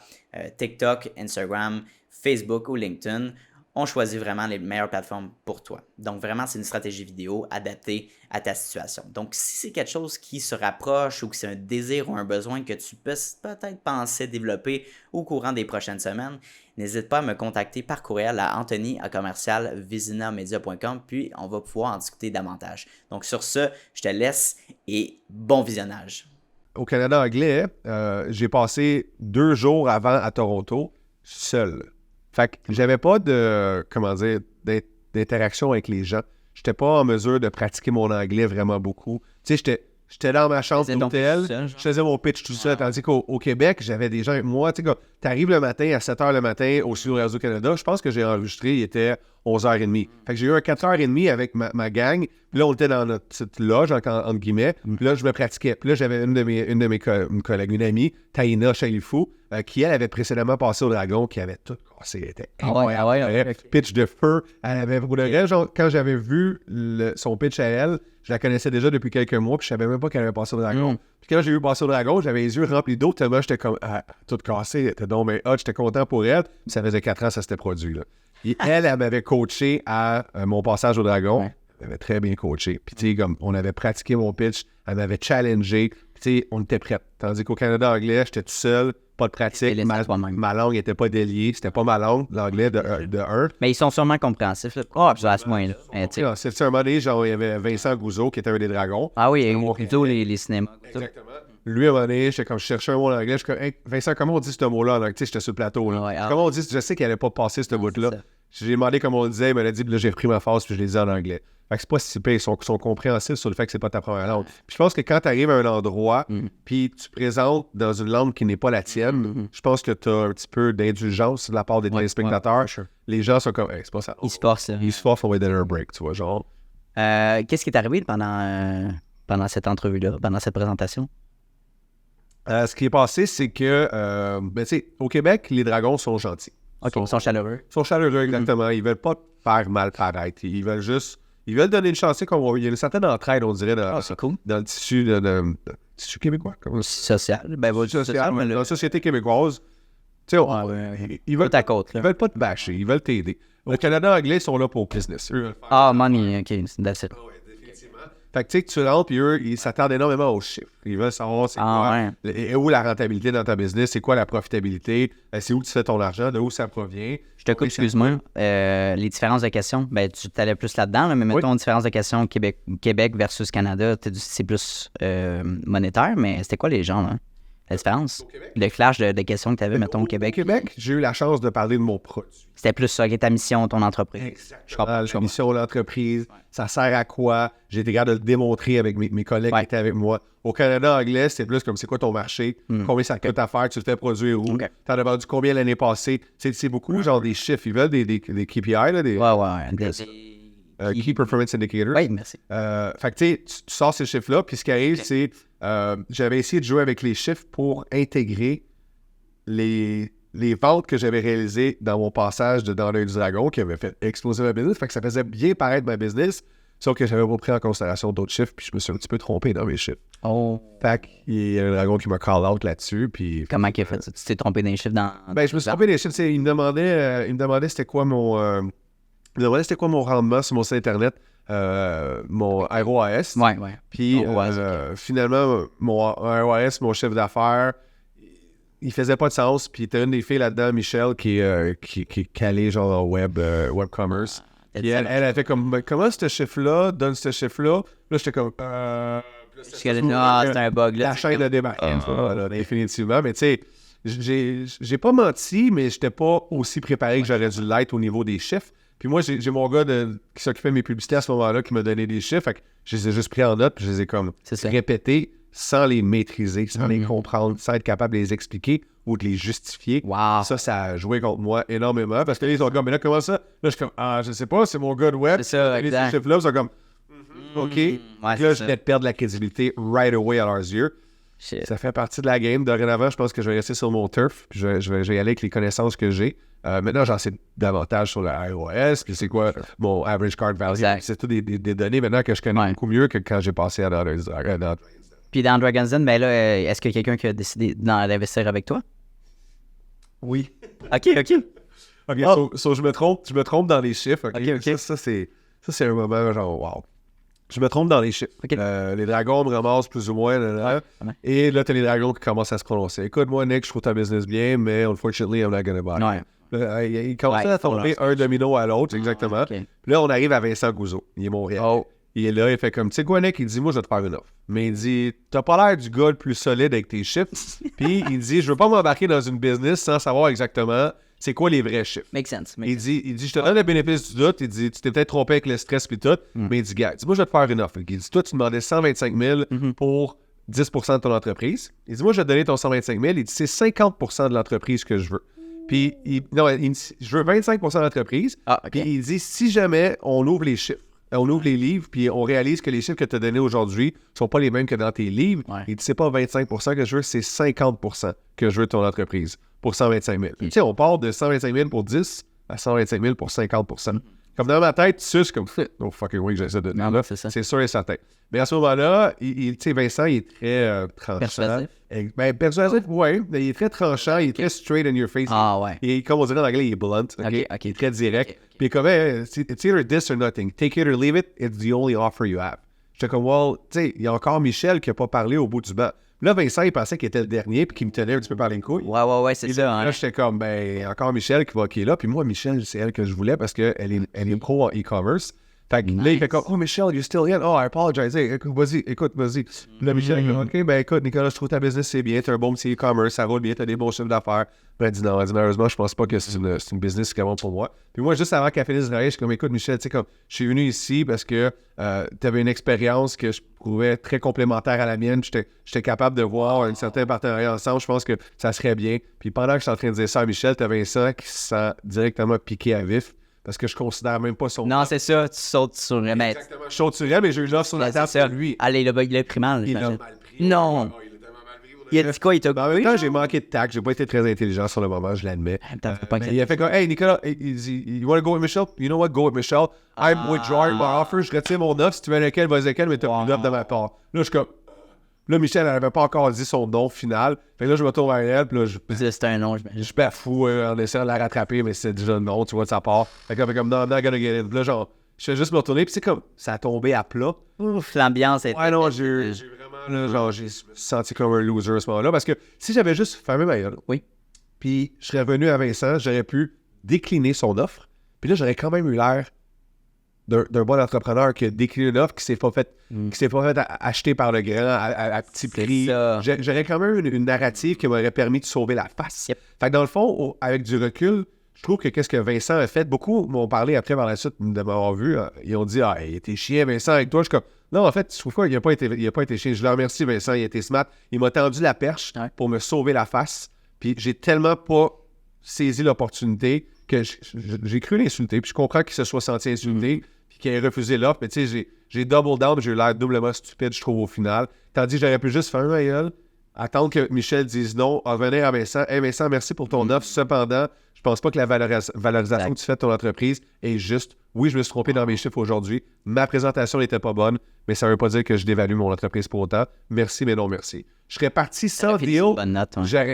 TikTok, Instagram, Facebook ou LinkedIn. On choisit vraiment les meilleures plateformes pour toi. Donc, vraiment, c'est une stratégie vidéo adaptée à ta situation. Donc, si c'est quelque chose qui se rapproche ou que c'est un désir ou un besoin que tu peux peut-être penser développer au courant des prochaines semaines, n'hésite pas à me contacter par courriel à anthony@vizinamedia.com, puis on va pouvoir en discuter davantage. Donc, sur ce, je te laisse et bon visionnage. Au Canada anglais, j'ai passé 2 jours avant à Toronto, seul. Fait que j'avais pas d'interaction avec les gens. J'étais pas en mesure de pratiquer mon anglais vraiment beaucoup. Tu sais, j'étais dans ma chambre d'hôtel, je faisais mon pitch tout seul, tandis qu'au Québec, j'avais des gens avec moi. Tu sais, t'arrives le matin à 7h le matin au Studio Radio-Canada, je pense que j'ai enregistré, il était 11h30. Fait que j'ai eu un 4h30 avec ma gang, puis là, on était dans notre petite loge, entre guillemets, puis là, je me pratiquais. Puis là, j'avais une de mes collègues, une amie, Taïna Chalifou, qui, elle, avait précédemment passé au Dragon, qui avait tout cassé. Elle était incroyable. Pitch de feu. Elle avait, pour le reste, quand j'avais vu son pitch à elle, je la connaissais déjà depuis quelques mois, puis je savais même pas qu'elle avait passé au Dragon. Puis quand j'ai vu passer au Dragon, j'avais les yeux remplis d'eau, tellement j'étais comme, tout cassé, t'es donc bien hot, j'étais content pour elle. Puis ça faisait 4 ans que ça s'était produit, là. Et elle m'avait coaché à mon passage au Dragon. Ouais. Elle m'avait très bien coaché. Puis, tu sais, comme on avait pratiqué mon pitch, elle m'avait challengé. Puis, tu sais, on était prêts. Tandis qu'au Canada anglais, j'étais tout seul, pas de pratique. Ma langue n'était pas déliée. C'était pas ma langue, l'anglais de 1. Mais ils sont sûrement compréhensifs. À ce moment-là. C'est un moment donné, genre, il y avait Vincent Gouzeau qui était un des dragons. Ah oui, plutôt les cinémas. Exactement. Lui, à un moment donné, je cherchais un mot en anglais. Je suis comme, hey, Vincent, comment on dit ce mot-là? Tu sais, j'étais sur le plateau. Là. Comment on dit? Je sais qu'il n'allait pas passer ce bout-là. J'ai demandé comment on le disait, il m'a dit, puis là, j'ai repris ma phrase, puis je l'ai dit en anglais. Fait que c'est pas si pire, ils sont compréhensifs sur le fait que c'est pas ta première langue. Puis je pense que quand tu arrives à un endroit, puis tu présentes dans une langue qui n'est pas la tienne, je pense que tu as un petit peu d'indulgence de la part des téléspectateurs. Sure. Les gens sont comme, hey, c'est pas ça. Ils se forcent. Ils se forcent, on va donner un break, tu vois, genre. Qu'est-ce qui est arrivé pendant cette entrevue-là, pendant cette présentation? Ce qui est passé, c'est que, tu sais, au Québec, les dragons sont gentils. OK, ils sont chaleureux. Ils sont chaleureux, exactement. Ils veulent pas te faire mal paraître. Ils veulent donner une chance. Il y a une certaine entraide, on dirait, dans le tissu, tissu québécois. Social. Social, dans la société québécoise. Tu sais, ils veulent pas te bâcher, ils veulent t'aider. Au Canada anglais, ils sont là pour business. Money, OK, that's it. Fait que tu sais que tu rentres, puis eux, ils s'attendent énormément aux chiffres. Ils veulent savoir c'est quoi, où la rentabilité dans ta business, c'est quoi la profitabilité, c'est où tu fais ton argent, de où ça provient. Je te coupe, excuse-moi. Les différences de questions, tu t'allais plus là-dedans, mais mettons différence de questions Québec versus Canada, c'est plus monétaire, mais c'était quoi les gens, là? La différence? Le flash de questions que tu avais, mettons, au Québec. Au Québec, j'ai eu la chance de parler de mon produit. C'était plus ça, ta mission, ton entreprise. Exactement. La mission de l'entreprise, ça sert à quoi? J'ai été capable de le démontrer avec mes collègues qui étaient avec moi. Au Canada anglais, c'était plus comme c'est quoi ton marché, combien ça coûte à faire, tu le fais produire où, t'en as vendu combien l'année passée. C'est beaucoup genre des chiffres. Ils veulent des KPI, là, des Key Performance Indicators. Oui, merci. Fait que tu sors ces chiffres-là, puis ce qui arrive, c'est j'avais essayé de jouer avec les chiffres pour intégrer les ventes que j'avais réalisées dans mon passage dans l'œil du dragon qui avait fait exploser ma business. Fait que ça faisait bien paraître ma business, sauf que j'avais pas pris en considération d'autres chiffres, puis je me suis un petit peu trompé dans mes chiffres. Fait qu'il y a un dragon qui m'a call out là-dessus. Puis comment il a fait ça? Tu t'es trompé dans les chiffres dans... je me suis trompé dans les chiffres. Il me demandait c'était quoi mon... il me demandait c'était quoi mon rendement sur mon site internet. Mon ROAS. Puis finalement, mon ROAS, mon chiffre d'affaires, il faisait pas de sens. Puis t'as une des filles là-dedans, Michelle, qui est calée genre en web commerce. Puis elle a fait comme, comment ce chiffre-là donne ce chiffre-là? Là, j'étais comme, c'est un bug là. La chaîne de démarquage, définitivement. Mais tu sais, j'ai pas menti, mais j'étais pas aussi préparé que j'aurais dû l'être au niveau des chiffres. Puis moi, j'ai mon gars qui s'occupait de mes publicités à ce moment-là qui m'a donné des chiffres. Fait que je les ai juste pris en note puis je les ai comme répétés sans les maîtriser, sans les comprendre, sans être capable de les expliquer ou de les justifier. Wow. Ça a joué contre moi énormément parce que là, ils sont comme, mais là, comment ça? Là, je suis comme, je sais pas, c'est mon gars de web. C'est ça, exact. Ces chiffres-là, ils sont comme, OK. Ouais, là, je venais de perdre la crédibilité right away à leurs yeux. Shit. Ça fait partie de la game. Dorénavant, je pense que je vais rester sur mon turf. Puis je vais y aller avec les connaissances que j'ai. Maintenant, j'en sais davantage sur le iOS. Puis c'est quoi mon average card value. C'est tout des données maintenant que je connais beaucoup mieux que quand j'ai passé à Dragon's. Puis dans Dragon's Den, ben là, est-ce qu'il y a quelqu'un qui a décidé d'investir avec toi? Oui. OK. So, je me trompe dans les chiffres. OK. Ça, c'est un moment genre wow. Je me trompe dans les chiffres. Okay. Les dragons me ramassent plus ou moins. Et là, t'as les dragons qui commencent à se prononcer. Écoute, moi, Nick, je trouve ta business bien, mais unfortunately, I'm not gonna buy. Il commence à tomber un domino à l'autre, exactement. Okay. Puis là, on arrive à Vincent Gouzeau. Il est Montréal. Il est là, il fait comme, tu sais quoi, Nick? Il dit, moi, je vais te faire une offre. Mais il dit, t'as pas l'air du gars le plus solide avec tes chiffres. Puis il dit, je veux pas m'embarquer dans une business sans savoir exactement c'est quoi les vrais chiffres. Make sense. Il dit, je te donne le bénéfice du doute. Il dit, tu t'es peut-être trompé avec le stress puis tout. Mais il dit, gars, moi, je vais te faire une offre. Il dit, toi, tu demandais 125 000 pour 10 de ton entreprise. Il dit, moi, je vais te donner ton 125 000. Il dit, c'est 50 de l'entreprise que je veux. Puis, je veux 25 de l'entreprise. Puis il dit, si jamais on ouvre les chiffres, on ouvre les livres, puis on réalise que les chiffres que tu as donnés aujourd'hui ne sont pas les mêmes que dans tes livres. Il dit, c'est pas 25 que je veux, c'est 50 que je veux de ton entreprise pour 125 000. Tu sais, on part de 125 000 pour 10 à 125 000 pour 50 Comme dans ma tête, tu sais, c'est comme, no fucking way que j'essaie de donner là. C'est sûr et certain. Mais à ce moment-là, tu sais, Vincent, il est très tranchant. Persuasif? Persuasif, oui. Il est très tranchant, il est très straight in your face. Et comme on dirait en anglais, il est blunt. Il est très direct. Puis comme, it's either this or nothing. Take it or leave it, it's the only offer you have. J'étais comme, well, tu sais, il y a encore Michel qui n'a pas parlé au bout du banc. Là, Vincent, il pensait qu'il était le dernier puis qu'il me tenait un petit peu par les couilles. Ouais, c'est ça. Là, j'étais comme, encore Michel qui est là. Puis moi, Michel, c'est elle que je voulais parce qu'elle est pro en e-commerce. Fait que là, il fait comme, oh, Michel, you're still in. Oh, I apologize. Hey, écoute, vas-y. Là, Michel, OK, écoute, Nicolas, je trouve ta business, c'est bien. T'as un bon petit e-commerce, ça roule bien, t'as des bons chiffres d'affaires. Elle dit non, malheureusement, je pense pas que c'est une business qui est bon pour moi. Puis moi, juste avant qu'elle finisse de travailler, je suis comme, écoute, Michel, tu sais, comme, je suis venu ici parce que t'avais une expérience que je trouvais très complémentaire à la mienne. J'étais capable de voir un certain partenariat ensemble. Je pense que ça serait bien. Puis pendant que je suis en train de dire ça à Michel, t'as Vincent qui se sent directement piqué à vif. Parce que je considère même pas son... Non, c'est ça, tu sautes sur le maître. Exactement, je saute sur elle, mais j'ai eu l'offre sur la table pour lui. Allez, il a pris mal. Il a mal pris. Non. Il a tellement mal pris. Il a dit quoi? Il t'a En même temps, j'ai manqué de tact. J'ai pas été très intelligent sur le moment, je l'admets. Il a fait comme, hey, Nicolas, il dit, you want to go with Michelle? You know what? Go with Michelle. I'm withdrawing my offer. Je retire mon offre. Si tu veux lequel, vas-y lequel, mais t'as plus d'offre de ma part. Là, je suis comme... Là, Michel, elle n'avait pas encore dit son nom final. Fait que là, je me tourne vers elle, puis là, c'était un nom, je bafoue en essayant de la rattraper, mais c'est déjà non, tu vois, de sa part. Fait que comme, non, I'm not gonna get it. Là, genre, je fais juste me retourner, puis c'est comme, ça a tombé à plat. Ouf, l'ambiance est... Ouais, non, j'ai vraiment, là, genre, j'ai senti comme un loser à ce moment-là, parce que si j'avais juste fermé ma gueule, puis je serais revenu à Vincent, j'aurais pu décliner son offre, puis là, j'aurais quand même eu l'air d'un bon entrepreneur qui a décliné une offre, qui s'est pas fait acheter par le grand à petit prix. J'aurais quand même une narrative qui m'aurait permis de sauver la face. Fait que dans le fond, avec du recul, je trouve que qu'est-ce que Vincent a fait, beaucoup m'ont parlé après par la suite de m'avoir vu. Ils ont dit, il était chien, Vincent, avec toi. Je suis comme, non, en fait, je trouve pas, il n'a pas été chien. Je le remercie, Vincent, il a été smart. Il m'a tendu la perche pour me sauver la face. Puis j'ai tellement pas saisi l'opportunité que j'ai cru l'insulter. Puis je comprends qu'il se soit senti insulté. Puis qu'il ait refusé l'offre, mais tu sais, j'ai double down, j'ai eu l'air doublement stupide, je trouve, au final. Tandis que j'aurais pu juste faire ma gueule, attendre que Michel dise non, en venir à Vincent. Hey Vincent, merci pour ton offre. Cependant, je pense pas que la valorisation que tu fais de ton entreprise est juste. Oui, je me suis trompé dans mes chiffres aujourd'hui. Ma présentation n'était pas bonne, mais ça veut pas dire que je dévalue mon entreprise pour autant. Merci, mais non merci. Je serais parti sans deal.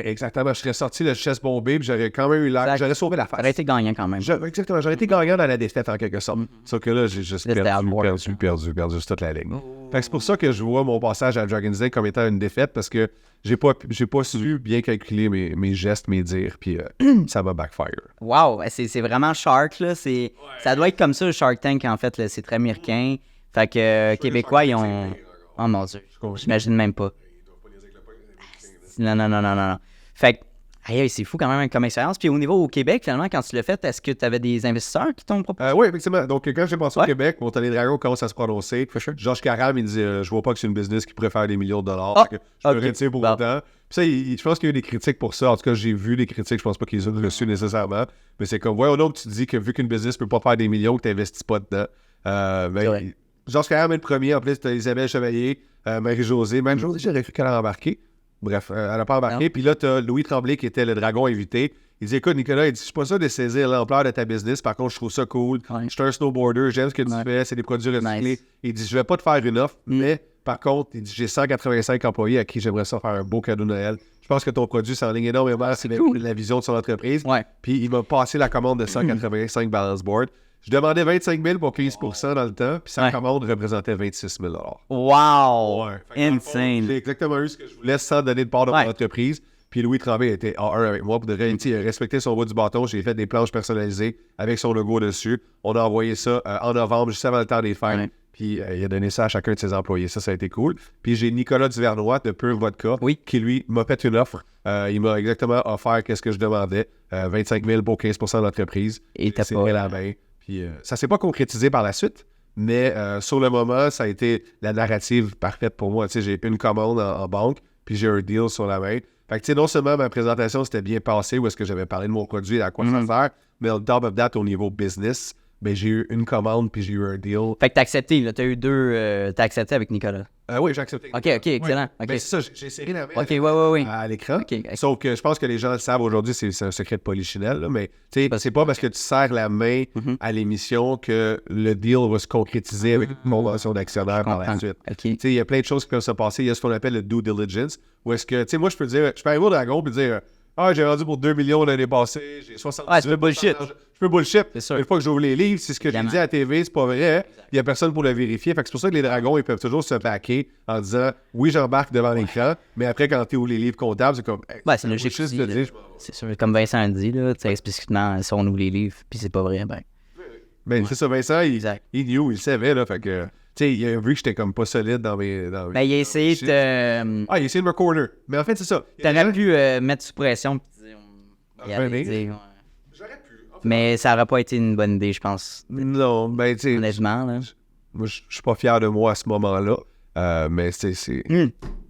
Exactement, je serais sorti le chest bombé, puis j'aurais quand même eu l'air. J'aurais sauvé la face. J'aurais été gagnant quand même. Exactement, j'aurais été gagnant dans la défaite en quelque sorte. Sauf que là, j'ai juste perdu toute la ligne. Fait que c'est pour ça que je vois mon passage à Dragon's Den comme étant une défaite, parce que j'ai pas su bien calculer mes gestes, mes dires, puis ça m'a backfire. Wow, c'est vraiment Shark, là. Ça doit être comme ça, le Shark Tank, en fait. Là. C'est très américain. Fait que Québécois, ils ont... Oh mon Dieu, j'imagine même pas. Non. Fait que Aïe, c'est fou quand même comme expérience. Puis au niveau au Québec, finalement, quand tu l'as fait, est-ce que tu avais des investisseurs qui t'ont proposé? Oui, effectivement. Donc, quand j'ai passé au Québec, mon Tony Dragon commence à se prononcer. Georges Caram, il dit je vois pas que c'est une business qui pourrait faire des millions de dollars. Je peux retirer pour autant. Puis ça, je pense qu'il y a eu des critiques pour ça. En tout cas, j'ai vu des critiques. Je pense pas qu'ils ont reçu nécessairement. Mais c'est comme, voyons donc, tu te dis que vu qu'une business peut pas faire des millions, que tu n'investis pas dedans. Georges Caram est le premier. En plus, tu as Isabelle Chevalier, Marie-Josée. Marie-Josée, j'aurais cru qu'elle allait embarquer. Bref, elle n'a pas embarqué. Puis là, tu as Louis Tremblay qui était le dragon invité. Il dit écoute, Nicolas, il dit je suis pas sûr de saisir l'ampleur de ta business. Par contre, je trouve ça cool. Je suis un snowboarder, j'aime ce que tu fais, c'est des produits recyclés. Il dit je vais pas te faire une offre, mais par contre, il dit j'ai 185 employés à qui j'aimerais ça faire un beau cadeau de Noël. Je pense que ton produit s'enligne énormément avec la vision de son entreprise. Puis il m'a passé la commande de 185 balance board. Je demandais 25 000 pour 15 % dans le temps, puis sa commande représentait 26 000 Wow! Insane! J'ai exactement eu ce que je voulais sans donner de part de mon entreprise. Puis Louis Tremblay était A1 avec moi. Pour de vrai, il a respecté son bout du bâton. J'ai fait des planches personnalisées avec son logo dessus. On a envoyé ça en novembre, juste avant le temps des fêtes. Puis il a donné ça à chacun de ses employés. Ça a été cool. Puis j'ai Nicolas Duvernois de Pure Vodka qui, lui, m'a fait une offre. Il m'a exactement offert qu'est-ce que je demandais. 25 000 pour 15 % de l'entreprise. Et t'as pas la main. Puis ça s'est pas concrétisé par la suite, mais sur le moment, ça a été la narrative parfaite pour moi. Tu sais, j'ai une commande en banque, puis j'ai un deal sur la main. Fait que tu sais, non seulement ma présentation s'était bien passée, où est-ce que j'avais parlé de mon produit et à quoi ça sert, mais on top of that, au niveau business, ben j'ai eu une commande, puis j'ai eu un deal. Fait que t'as accepté, là, t'as eu deux... t'as accepté avec Nicolas. Oui, j'ai accepté. OK, excellent. Ouais. Ben, c'est ça, j'ai serré la main à l'écran. Sauf que je pense que les gens le savent aujourd'hui, c'est un secret de polichinelle, là, mais tu sais, c'est pas parce que tu serres la main à l'émission que le deal va se concrétiser avec une convention d'actionnaire par la suite. Tu sais, il y a plein de choses qui peuvent se passer. Il y a ce qu'on appelle le due diligence, où est-ce que, tu sais, moi, je peux arriver au dragon et dire j'ai vendu pour 2 millions l'année passée, j'ai 70 c'est bullshit. Je peux bullshit. C'est sûr. Une fois que j'ouvre les livres, c'est ce que j'ai dit à la TV, c'est pas vrai. Il y a personne pour le vérifier. Fait que c'est pour ça que les dragons, ils peuvent toujours se backer en disant oui, j'embarque devant l'écran, mais après, quand tu ouvres les livres comptables, c'est comme c'est logique aussi, c'est sûr. Comme Vincent a dit, là, explicitement, si on ouvre les livres, puis c'est pas vrai, c'est ça, Vincent, il knew, il savait, là, fait que... Tu sais, il a vu que j'étais comme pas solide dans mes... il a essayé de... il a essayé de me corner. Mais en fait, c'est ça. T'aurais pu mettre sous pression et dire... J'aurais pu. Mais ça aurait pas été une bonne idée, je pense. Non, ben, tu sais... Honnêtement, là. Moi, je suis pas fier de moi à ce moment-là. Mais c'est...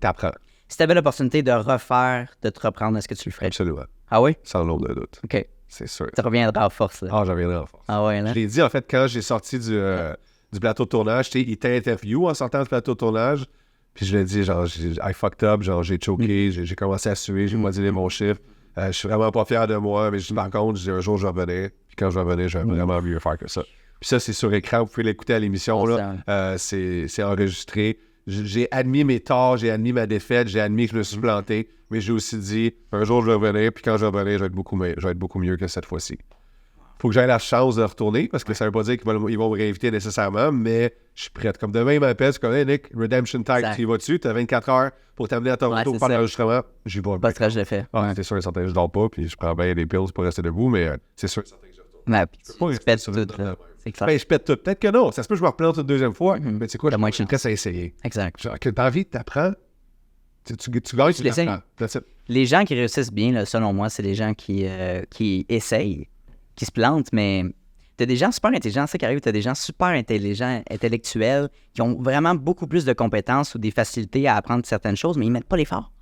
T'apprends. Si t'avais l'opportunité de refaire, de te reprendre, est-ce que tu le ferais? Absolument. Ah oui? Sans l'ombre de doute. OK. C'est sûr. Tu reviendras en force, là. Ah, je reviendrai en force. Ah ouais, là? Je l'ai dit, en fait, quand j'ai sorti du plateau de tournage, tu sais, il t'interview en sortant du plateau de tournage, puis je l'ai dit, genre, I fucked up, genre, j'ai choqué, j'ai commencé à suer, j'ai modulé mon chiffre, je suis vraiment pas fier de moi, mais par contre, je dis, un jour, je revenais, puis quand je revenais, j'avais vraiment mieux faire que ça. Puis ça, c'est sur écran, vous pouvez l'écouter à l'émission, là, c'est enregistré. J'ai admis mes torts, j'ai admis ma défaite, j'ai admis que je me suis planté, mais j'ai aussi dit, un jour, je revenais, puis quand je revenais, je vais être beaucoup mieux que cette fois-ci. Faut que j'aie la chance de retourner, parce que ça veut pas dire qu'ils vont me réinviter nécessairement, mais je suis prête. Comme demain, il m'appelle, c'est comme, hey Nick, Redemption Tag, tu y vas-dessus, tu as 24 heures pour t'amener à Toronto pour faire l'enregistrement. J'y vais. Pas très je l'ai fait. C'est sûr et certain, je dors pas, puis je prends bien des pills pour rester debout, mais c'est sûr et certain que je retourne. Tu pètes tout, là. C'est clair. Ben, je pète tout. Peut-être que non. Ça se peut que je me replante une deuxième fois, mais tu sais quoi, je suis prêt à essayer. Exact. Genre, que t'as envie, t'apprends, tu gagnes, tu l'essayes. Les gens qui réussissent bien, là, selon moi, c'est les gens qui essayent, qui se plantent, mais... T'as des gens super intelligents, c'est ça qui arrive, t'as des gens super intelligents, intellectuels, qui ont vraiment beaucoup plus de compétences ou des facilités à apprendre certaines choses, mais ils mettent pas l'effort.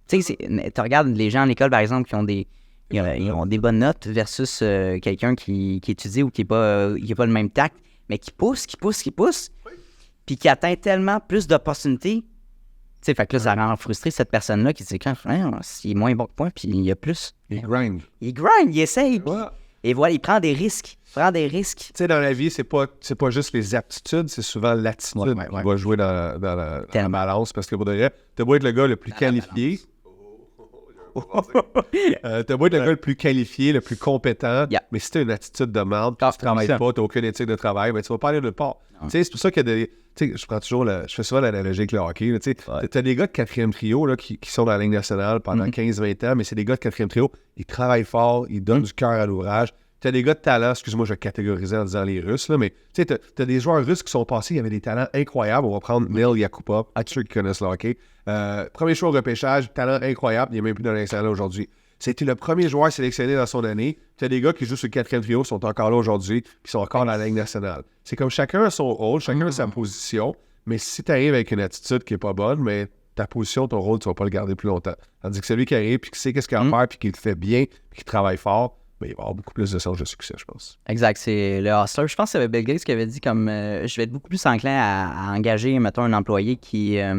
Tu sais, tu regardes les gens à l'école, par exemple, qui ont ils ont des bonnes notes versus quelqu'un qui étudie ou qui n'a pas le même tact, mais qui pousse, puis qui atteint tellement plus d'opportunités. Tu sais, fait que là, ça rend frustré cette personne-là qui dit quand il est moins bon que moi, puis il y a plus. Il grind, il essaye. Et voilà, il prend des risques. Tu sais, dans la vie, c'est pas juste les aptitudes, c'est souvent l'attitude qui va jouer dans la balance. Parce que pour de vrai, t'as beau être le gars le plus qualifié. T'as beau être le gars le plus qualifié, le plus compétent, mais si t'as une attitude de merde, tu travailles pas, t'as aucune éthique de travail, ben tu vas pas aller nulle part. Tu sais, c'est pour ça qu'il y a des... Tu sais, je fais souvent l'analogie avec le hockey. Tu sais, t'as des gars de quatrième trio là, qui sont dans la Ligue nationale pendant 15-20 ans, mais c'est des gars de quatrième trio, ils travaillent fort, ils donnent du cœur à l'ouvrage. T'as des gars de talent, excuse-moi, je vais catégoriser en disant les Russes, là, mais tu sais, t'as des joueurs russes qui sont passés, il y avait des talents incroyables. On va prendre Neil Yakupov, ceux qui connaissent le hockey. Premier choix au repêchage, talent incroyable, il n'est même plus dans l'international aujourd'hui. C'était le premier joueur sélectionné dans son année. Tu as des gars qui jouent sur le 4e trio, sont encore là aujourd'hui, puis sont encore dans la Ligue nationale. C'est comme chacun a son rôle, chacun a sa position, mais si tu arrives avec une attitude qui n'est pas bonne, mais ta position, ton rôle, tu ne vas pas le garder plus longtemps. Tandis que celui qui arrive, puis qui sait qu'est-ce qu'il a à faire, puis qui le fait bien, puis qui travaille fort, ben, il va avoir beaucoup plus de chances de succès, je pense. Exact, c'est le hustler. Je pense que c'est Bill Gates qui avait dit comme je vais être beaucoup plus enclin à engager, mettons, un employé qui a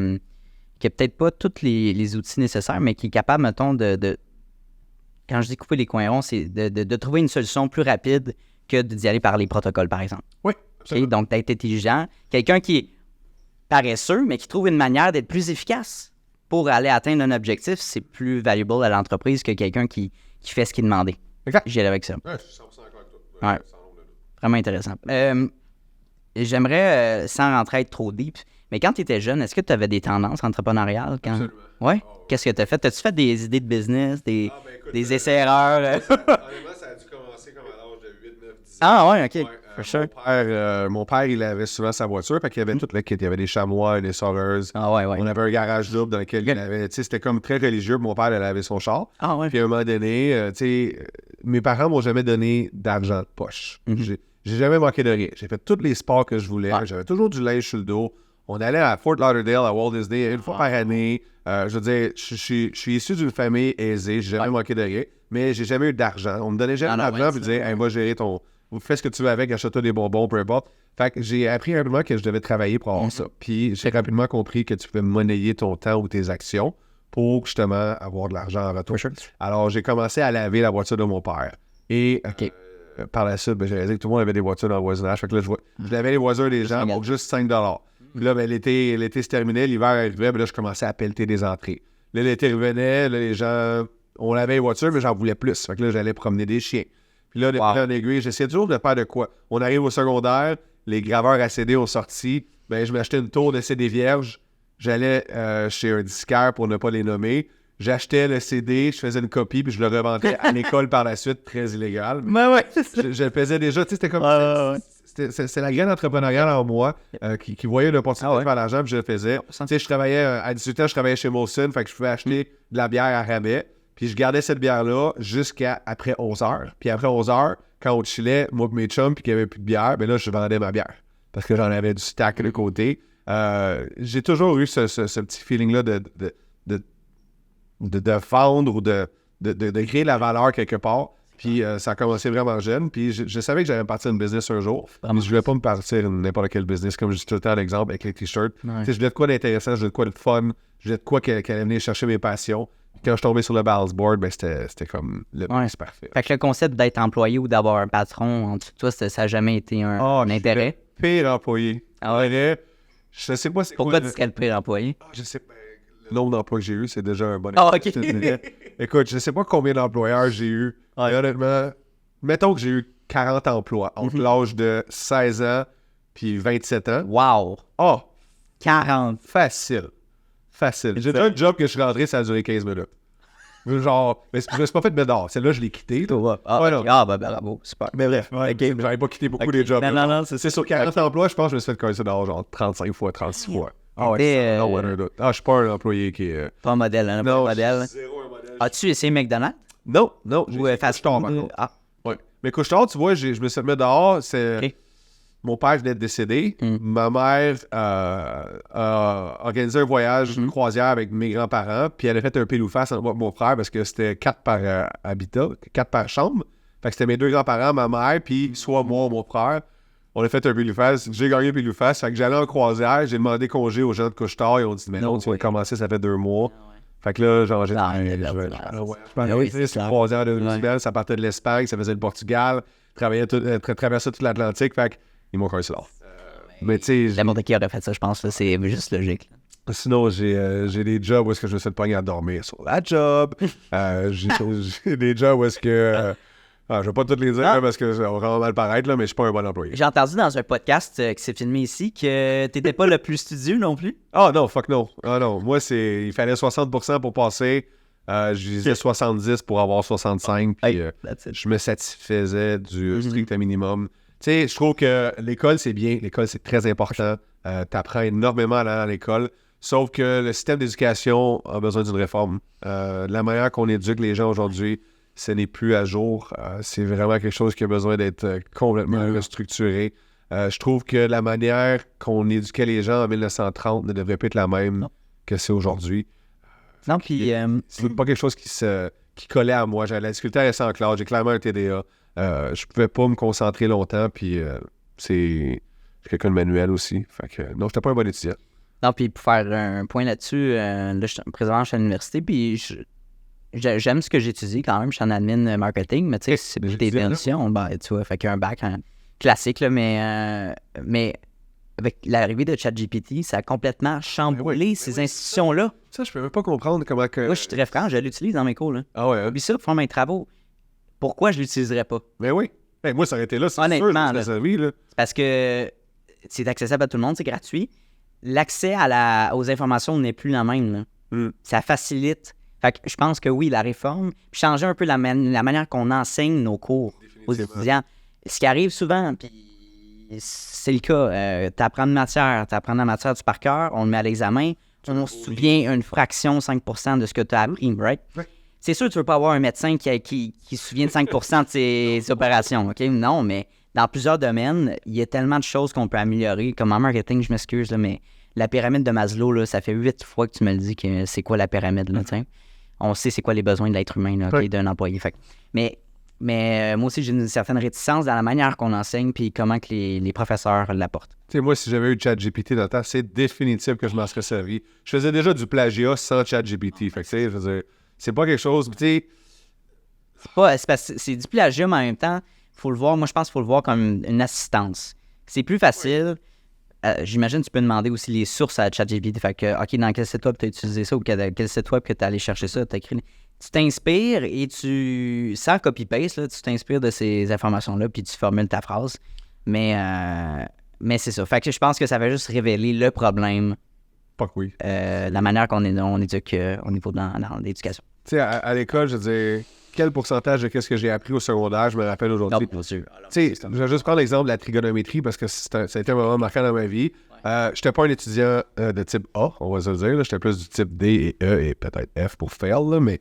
peut-être pas tous les outils nécessaires, mais qui est capable, mettons, de quand je dis couper les coins ronds, c'est de trouver une solution plus rapide que d'y aller par les protocoles, par exemple. Oui, okay? Donc, d'être intelligent. Quelqu'un qui est paresseux, mais qui trouve une manière d'être plus efficace pour aller atteindre un objectif, c'est plus valuable à l'entreprise que quelqu'un qui fait ce qui est demandé. Exact. J'irai avec ça. Ouais, je suis 100% d'accord avec toi. Ouais. Vraiment intéressant. J'aimerais, sans rentrer être trop deep, mais quand tu étais jeune, est-ce que tu avais des tendances entrepreneuriales? Absolument. Ouais? Qu'est-ce que tu as fait? As-tu fait des idées de business, des essais-erreurs? Honnêtement, ça a dû commencer comme à l'âge de 8, 9, 10 ans. Ah ouais, OK. For sure. Mon père, il avait souvent sa voiture, fait qu'il y avait tout le kit. Il y avait des chamois, des soreuses. Ah ouais. On avait un garage double dans lequel il avait... Tu sais, c'était comme très religieux. Mon père, il avait son char. Ah ouais. Puis à un moment donné, tu sais, mes parents m'ont jamais donné d'argent de poche. J'ai jamais manqué de rien. J'ai fait tous les sports que je voulais. Ouais. J'avais toujours du linge sur le dos. On allait à Fort Lauderdale, à Walt Disney, une fois par année. Je veux dire, je suis issu d'une famille aisée. J'ai jamais manqué de rien. Mais j'ai jamais eu d'argent. On me donnait jamais d'argent. Puis disait, hey, va gérer ton... Fais ce que tu veux avec, achète-toi des bonbons, peu importe. Fait que j'ai appris rapidement que je devais travailler pour avoir ça. Puis j'ai rapidement compris que tu pouvais monnayer ton temps ou tes actions pour justement avoir de l'argent en retour. Sure. Alors j'ai commencé à laver la voiture de mon père. Et par la suite, j'ai réalisé que tout le monde avait des voitures dans le voisinage. Fait que là, je lavais les voitures des gens pour juste 5 $. Puis là, ben, l'été se terminait, l'hiver arrivait, ben là, je commençais à pelleter des entrées. Là, l'été revenait, là, les gens, on lavait les voitures, mais j'en voulais plus. Fait que là, j'allais promener des chiens. Puis là, en aiguille, j'essayais toujours de faire de quoi. On arrive au secondaire, les graveurs à CD ont sorti. Ben, je m'achetais une tour de CD vierge. J'allais chez un disquaire pour ne pas les nommer. J'achetais le CD, je faisais une copie, puis je le revendais à l'école par la suite, très illégal. Mais ouais, je le faisais déjà. Tu sais, c'était comme... C'est la graine entrepreneuriale en moi qui voyait l'opportunité de faire de l'argent, puis je le faisais. Tu sais, je travaillais... à 18 ans, je travaillais chez Molson, fait que je pouvais acheter de la bière à rabais. Puis je gardais cette bière-là jusqu'à après 11 heures. Puis après 11 heures, quand on chillait, moi et mes chums, puis qu'il n'y avait plus de bière, ben là, je vendais ma bière. Parce que j'en avais du stack de côté. J'ai toujours eu ce petit feeling-là de vendre ou de créer la valeur quelque part. Puis ça a commencé vraiment jeune. Puis je savais que j'allais partir une business un jour. Mais je voulais pas me partir n'importe quel business. Comme je dis tout le temps, l'exemple avec les t-shirts. Je voulais de quoi d'intéressant, je voulais de quoi de fun. Je voulais de quoi qui allait venir chercher mes passions. Quand je suis tombé sur le balance board, ben c'était comme le business parfait. Fait que le concept d'être employé ou d'avoir un patron en dessous de toi, ça n'a jamais été un intérêt? Pire employé. En vrai, je sais pas c'est quoi. Pourquoi tu serais le pire employé? Je sais pas. Le nombre d'emplois que j'ai eu, c'est déjà un bon exemple. OK. Écoute, je sais pas combien d'employeurs j'ai eu. Mais honnêtement, mettons que j'ai eu 40 emplois entre l'âge de 16 ans puis 27 ans. Wow! Oh! 40! Facile. J'ai déjà un job que je suis rentré, ça a duré 15 minutes. Genre, mais je me suis pas fait mettre dehors. Celle-là, je l'ai quitté. Ben bravo, super. Mais bref, j'avais pas quitté beaucoup des jobs. Non, c'est sur 40 emplois, je pense que je me suis fait coller ça dehors genre 35 fois, 36 fois. Je suis pas un employé qui est... Pas un modèle, hein? Non, modèle. Zéro un modèle. As-tu essayé McDonald's? Non. Ou fast food? Ouais. Mais couche-tard, tu vois, je me suis fait mettre dehors, c'est... Mon père venait de décéder. Ma mère a organisé un voyage, une croisière avec mes grands-parents, puis elle a fait un pile ou face avec mon frère parce que c'était 4 par habitat, 4 par chambre. Fait que c'était mes deux grands-parents, ma mère, puis soit moi ou mon frère. On a fait un pile ou face. J'ai gagné un pile ou face. Fait que j'allais en croisière, j'ai demandé congé aux gens de couche-tard. Ils ont dit, mais non, tu vas commencer, ça fait 2 mois. Fait que là, genre, j'ai dit, c'est une croisière de 2 semaines, ça partait de l'Espagne, ça faisait le Portugal, traversait toute l'Atlantique. Fait que ils m'ont cassé là. Mais tu sais... N'importe qui aurait fait ça, je pense. Là, c'est juste logique. Sinon, j'ai des jobs où est-ce que je me suis fait pogner à dormir sur la job. J'ai des jobs où est-ce que... je vais pas toutes les dire parce que ça va vraiment mal paraître, là, mais je suis pas un bon employé. J'ai entendu dans un podcast qui s'est filmé ici que t'étais pas le plus studieux non plus. Ah non, fuck non. Ah non, moi, il fallait 60% pour passer. Je disais 70 pour avoir 65. Puis je me satisfaisais du strict minimum. Tu sais, je trouve que l'école, c'est bien. L'école, c'est très important. Tu apprends énormément à l'école. Sauf que le système d'éducation a besoin d'une réforme. La manière qu'on éduque les gens aujourd'hui, ce n'est plus à jour. C'est vraiment quelque chose qui a besoin d'être complètement restructuré. Je trouve que la manière qu'on éduquait les gens en 1930 ne devrait pas être la même que c'est aujourd'hui. Non, puis... C'est pas quelque chose qui collait à moi. J'avais la difficulté à rester en classe. J'ai clairement un TDA. Je pouvais pas me concentrer longtemps, puis j'ai quelqu'un de manuel aussi. Fait que non, j'étais pas un bon étudiant. Non, puis pour faire un point là-dessus, là, présentement, je suis à l'université, puis j'aime ce que j'étudie quand même. Je suis en admin marketing, mais tu sais, c'est des notions, tu vois, fait qu'il y a un bac classique, là, mais avec l'arrivée de ChatGPT, ça a complètement chamboulé ces institutions-là. Ça, je peux même pas comprendre comment que... Moi, je suis très franc, je l'utilise dans mes cours, là. Ah ouais, hein? Puis ça, pour faire mes travaux, pourquoi je l'utiliserais pas? Ben oui. Ben, moi, ça aurait été là, c'est honnêtement, sûr, servi, là. C'est parce que c'est accessible à tout le monde, c'est gratuit. L'accès aux informations n'est plus la même, là. Ça facilite. Fait que je pense que oui, la réforme, puis changer un peu la manière qu'on enseigne nos cours aux étudiants. Ce qui arrive souvent, puis c'est le cas, t'apprends la matière du par cœur, on le met à l'examen, on se souvient une fraction, 5% de ce que tu as appris, right? Ouais. C'est sûr que tu veux pas avoir un médecin qui se souvient de 5% de ses opérations, OK? Non, mais dans plusieurs domaines, il y a tellement de choses qu'on peut améliorer. Comme en marketing, je m'excuse, là, mais la pyramide de Maslow, là, ça fait 8 fois que tu me le dis que c'est quoi la pyramide, là, tiens. On sait c'est quoi les besoins de l'être humain, là, okay, d'un employé. Fait. Mais moi aussi, j'ai une certaine réticence dans la manière qu'on enseigne puis comment que les professeurs l'apportent. Tu sais, moi, si j'avais eu ChatGPT dans le temps, c'est définitif que je m'en serais servi. Je faisais déjà du plagiat sans ChatGPT. Fait que, tu sais, je veux dire, c'est pas quelque chose, tu sais... C'est du plagiat, mais en même temps, faut le voir, moi, je pense qu'il faut le voir comme une assistance. C'est plus facile. J'imagine que tu peux demander aussi les sources à ChatGPT. Fait que, OK, dans quel site web tu as utilisé ça ou quel site web que tu es allé chercher ça, tu as écrit... Tu t'inspires et sans copy-paste, là, tu t'inspires de ces informations-là puis tu formules ta phrase. Mais c'est ça. Fait que je pense que ça va juste révéler le problème. Pas que oui. La manière qu'on éduque au niveau dans l'éducation. Tu sais, à l'école, je veux dire, quel pourcentage de ce que j'ai appris au secondaire, je me rappelle aujourd'hui. Non, bien sûr. Tu sais, je vais juste prendre l'exemple de la trigonométrie parce que ça a été un moment marquant dans ma vie. Je n'étais pas un étudiant de type A, on va se le dire. J'étais plus du type D et E et peut-être F pour fail, là, mais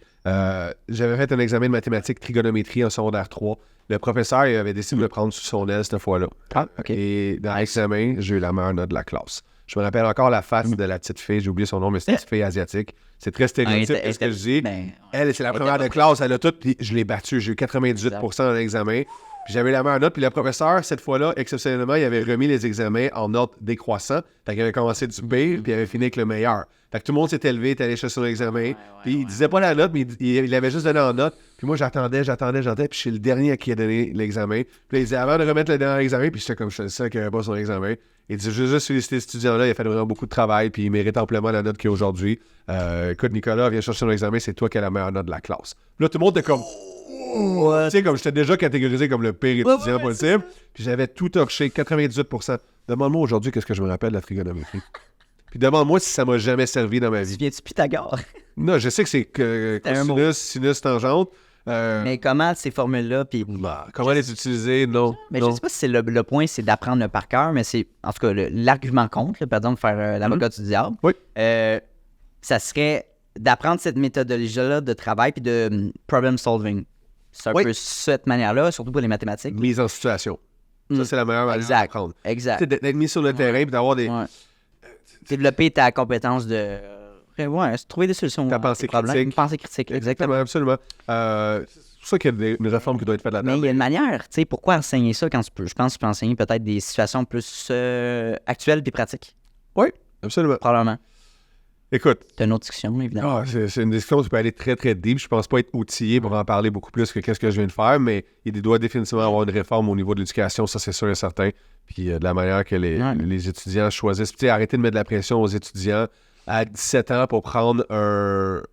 j'avais fait un examen de mathématiques trigonométrie en secondaire 3. Le professeur il avait décidé de le prendre sous son aile cette fois-là. Ah, OK. Et dans l'examen, j'ai eu la meilleure note de la classe. Je me rappelle encore la face de la petite fille, j'ai oublié son nom, mais c'était une petite fille asiatique. C'est très stéréotype, qu'est-ce que je dis. Elle, c'est la première de classe, elle a tout, puis je l'ai battue. J'ai eu 98% dans l'examen. Puis j'avais la meilleure note, puis le professeur, cette fois-là, exceptionnellement, il avait remis les examens en note décroissant. Fait qu'il avait commencé du pire, puis il avait fini avec le meilleur. Fait que tout le monde s'est élevé, était allé chercher son examen. Puis il disait pas la note, mais il avait juste donné en note. Puis moi, j'attendais, puis je suis le dernier à qui a donné l'examen. Puis là, il disait, avant de remettre le dernier examen, puis j'étais comme, je sais qu'il n'avait pas son examen. Il dit, je veux juste féliciter cet étudiant-là, il a fait vraiment beaucoup de travail, puis il mérite amplement la note qu'il a aujourd'hui. Écoute, Nicolas, viens chercher ton examen, c'est toi qui as la meilleure note de la classe. Puis là, tout le monde était comme... Tu sais, comme j'étais déjà catégorisé comme le pire étudiant possible, puis j'avais tout torché, 98%. Demande-moi aujourd'hui qu'est-ce que je me rappelle de la trigonométrie. Puis demande-moi si ça m'a jamais servi dans ma vie. Viens-tu Pythagore? Non, je sais que c'est cosinus, sinus, tangente. Mais comment ces formules-là, puis... comment les utiliser? Non. Mais je sais pas si c'est le point, c'est d'apprendre le par cœur, mais c'est, en tout cas, l'argument contre, pardon, de faire l'avocat du diable. Oui. Ça serait d'apprendre cette méthodologie-là de travail puis de problem solving. C'est un peu cette manière-là, surtout pour les mathématiques. Mise en situation. Ça, c'est la meilleure manière d'apprendre. Exact. C'est d'être mis sur le terrain et d'avoir des... Développer ta compétence de... trouver des solutions. Ta pensée critique. Une pensée critique, exactement. Absolument. C'est pour ça qu'il y a une réforme qui doit être faite là-dedans. Mais il y a une manière, tu sais, pourquoi enseigner ça quand tu peux? Je pense que tu peux enseigner peut-être des situations plus actuelles puis pratiques. Oui, absolument. Probablement. Écoute. C'est une autre discussion, évidemment. C'est une discussion qui peut aller très, très deep. Je pense pas être outillé pour en parler beaucoup plus que qu'est-ce que je viens de faire, mais il doit définitivement avoir une réforme au niveau de l'éducation, ça c'est sûr et certain. Puis de la manière que les étudiants choisissent. Tu sais, arrêter de mettre de la pression aux étudiants à 17 ans pour prendre un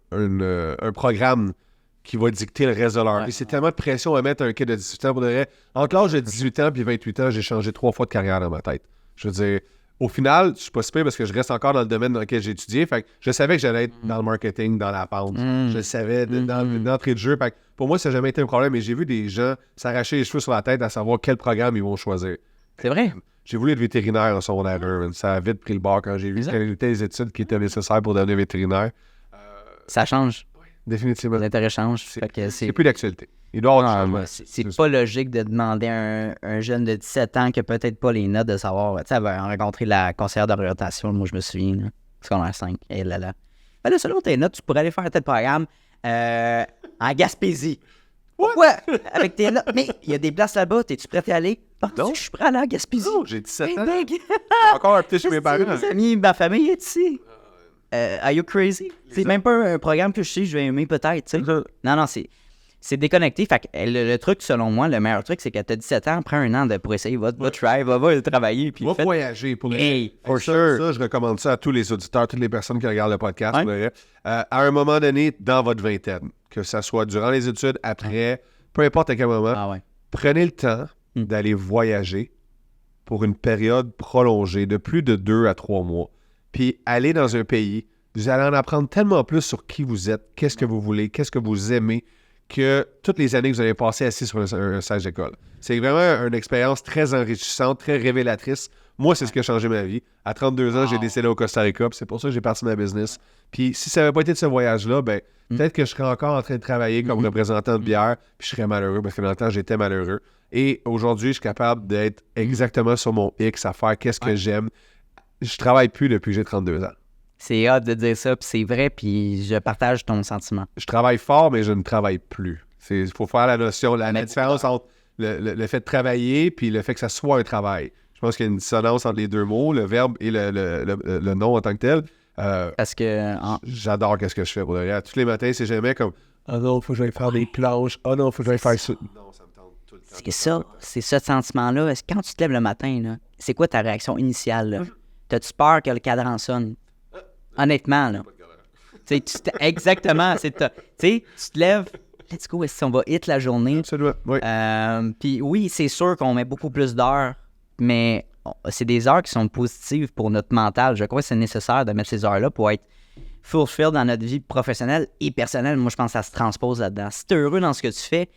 programme qui va dicter le reste de leur vie. C'est tellement de pression à mettre un kid de 18 ans. Entre l'âge de 18 ans et 28 ans, j'ai changé 3 fois de carrière dans ma tête. Je veux dire, au final, je suis pas si pire parce que je reste encore dans le domaine dans lequel j'ai étudié. Fait que je savais que j'allais être dans le marketing, dans la vente. Je le savais d'entrée de jeu. Fait que pour moi, ça n'a jamais été un problème. Mais j'ai vu des gens s'arracher les cheveux sur la tête à savoir quel programme ils vont choisir. C'est vrai. J'ai voulu être vétérinaire en secondaire 1. Ça a vite pris le bord quand j'ai vu quelles étaient les études qui étaient nécessaires pour devenir vétérinaire. Ça change. Oui, définitivement. Les intérêts changent. C'est plus d'actualité. Il doit avoir c'est pas logique de demander à un jeune de 17 ans qui a peut-être pas les notes de savoir. Tu sais, elle va rencontrer la conseillère d'orientation, moi je me souviens, là, secondaire 5. Et là. Ben là, selon tes notes, tu pourrais aller faire tel programme en Gaspésie. Ouais, avec tes notes. Mais il y a des places là-bas, es-tu prêt à y aller? Non, je suis prêt à aller en Gaspésie. Non, j'ai 17 ans. Encore un petit chez mes parents. Mes amis, ma famille est ici. Are you crazy? C'est même pas un programme que je sais que je vais aimer peut-être, tu sais. Non, c'est déconnecté. Fait que le truc, selon moi, le meilleur truc, c'est que t'as 17 ans, prends un an pour essayer, va try, va travailler. Puis va voyager pour for sure. Ça, je recommande ça à tous les auditeurs, toutes les personnes qui regardent le podcast. À un moment donné, dans votre vingtaine, que ça soit durant les études, après, peu importe à quel moment, prenez le temps d'aller voyager pour une période prolongée de plus de 2 à 3 mois. Puis aller dans un pays, vous allez en apprendre tellement plus sur qui vous êtes, qu'est-ce que vous voulez, qu'est-ce que vous aimez, que toutes les années que vous avez passées assis sur un stage d'école. C'est vraiment une expérience très enrichissante, très révélatrice. Moi, c'est ce qui a changé ma vie. À 32 ans, j'ai décidé au Costa Rica, puis c'est pour ça que j'ai parti ma business. Puis si ça n'avait pas été de ce voyage-là, ben peut-être que je serais encore en train de travailler comme représentant de bière, puis je serais malheureux, parce que dans le temps, j'étais malheureux. Et aujourd'hui, je suis capable d'être exactement sur mon X, à faire qu'est-ce que j'aime. Je travaille plus depuis que j'ai 32 ans. C'est hâte de dire ça, puis c'est vrai, puis je partage ton sentiment. Je travaille fort, mais je ne travaille plus. Il faut faire la notion, la différence entre le fait de travailler puis le fait que ça soit un travail. Je pense qu'il y a une dissonance entre les deux mots, le verbe et le nom en tant que tel. Parce que... J'adore ce que je fais pour le reste. Tous les matins, c'est jamais comme « Ah non, il faut que j'aille faire des planches. Ah non, il faut que j'aille faire ça. » Non, ça me tente tout le temps. C'est ce sentiment-là. Quand tu te lèves le matin, là, c'est quoi ta réaction initiale? Là? T'as-tu peur que le cadran sonne? Honnêtement, là. Exactement. Tu te lèves, let's go, est-ce qu'on va hit la journée? Absolument, oui. Puis oui, c'est sûr qu'on met beaucoup plus d'heures, mais c'est des heures qui sont positives pour notre mental. Je crois que c'est nécessaire de mettre ces heures-là pour être fulfilled dans notre vie professionnelle et personnelle. Moi, je pense que ça se transpose là-dedans. Si tu es heureux dans ce que tu fais,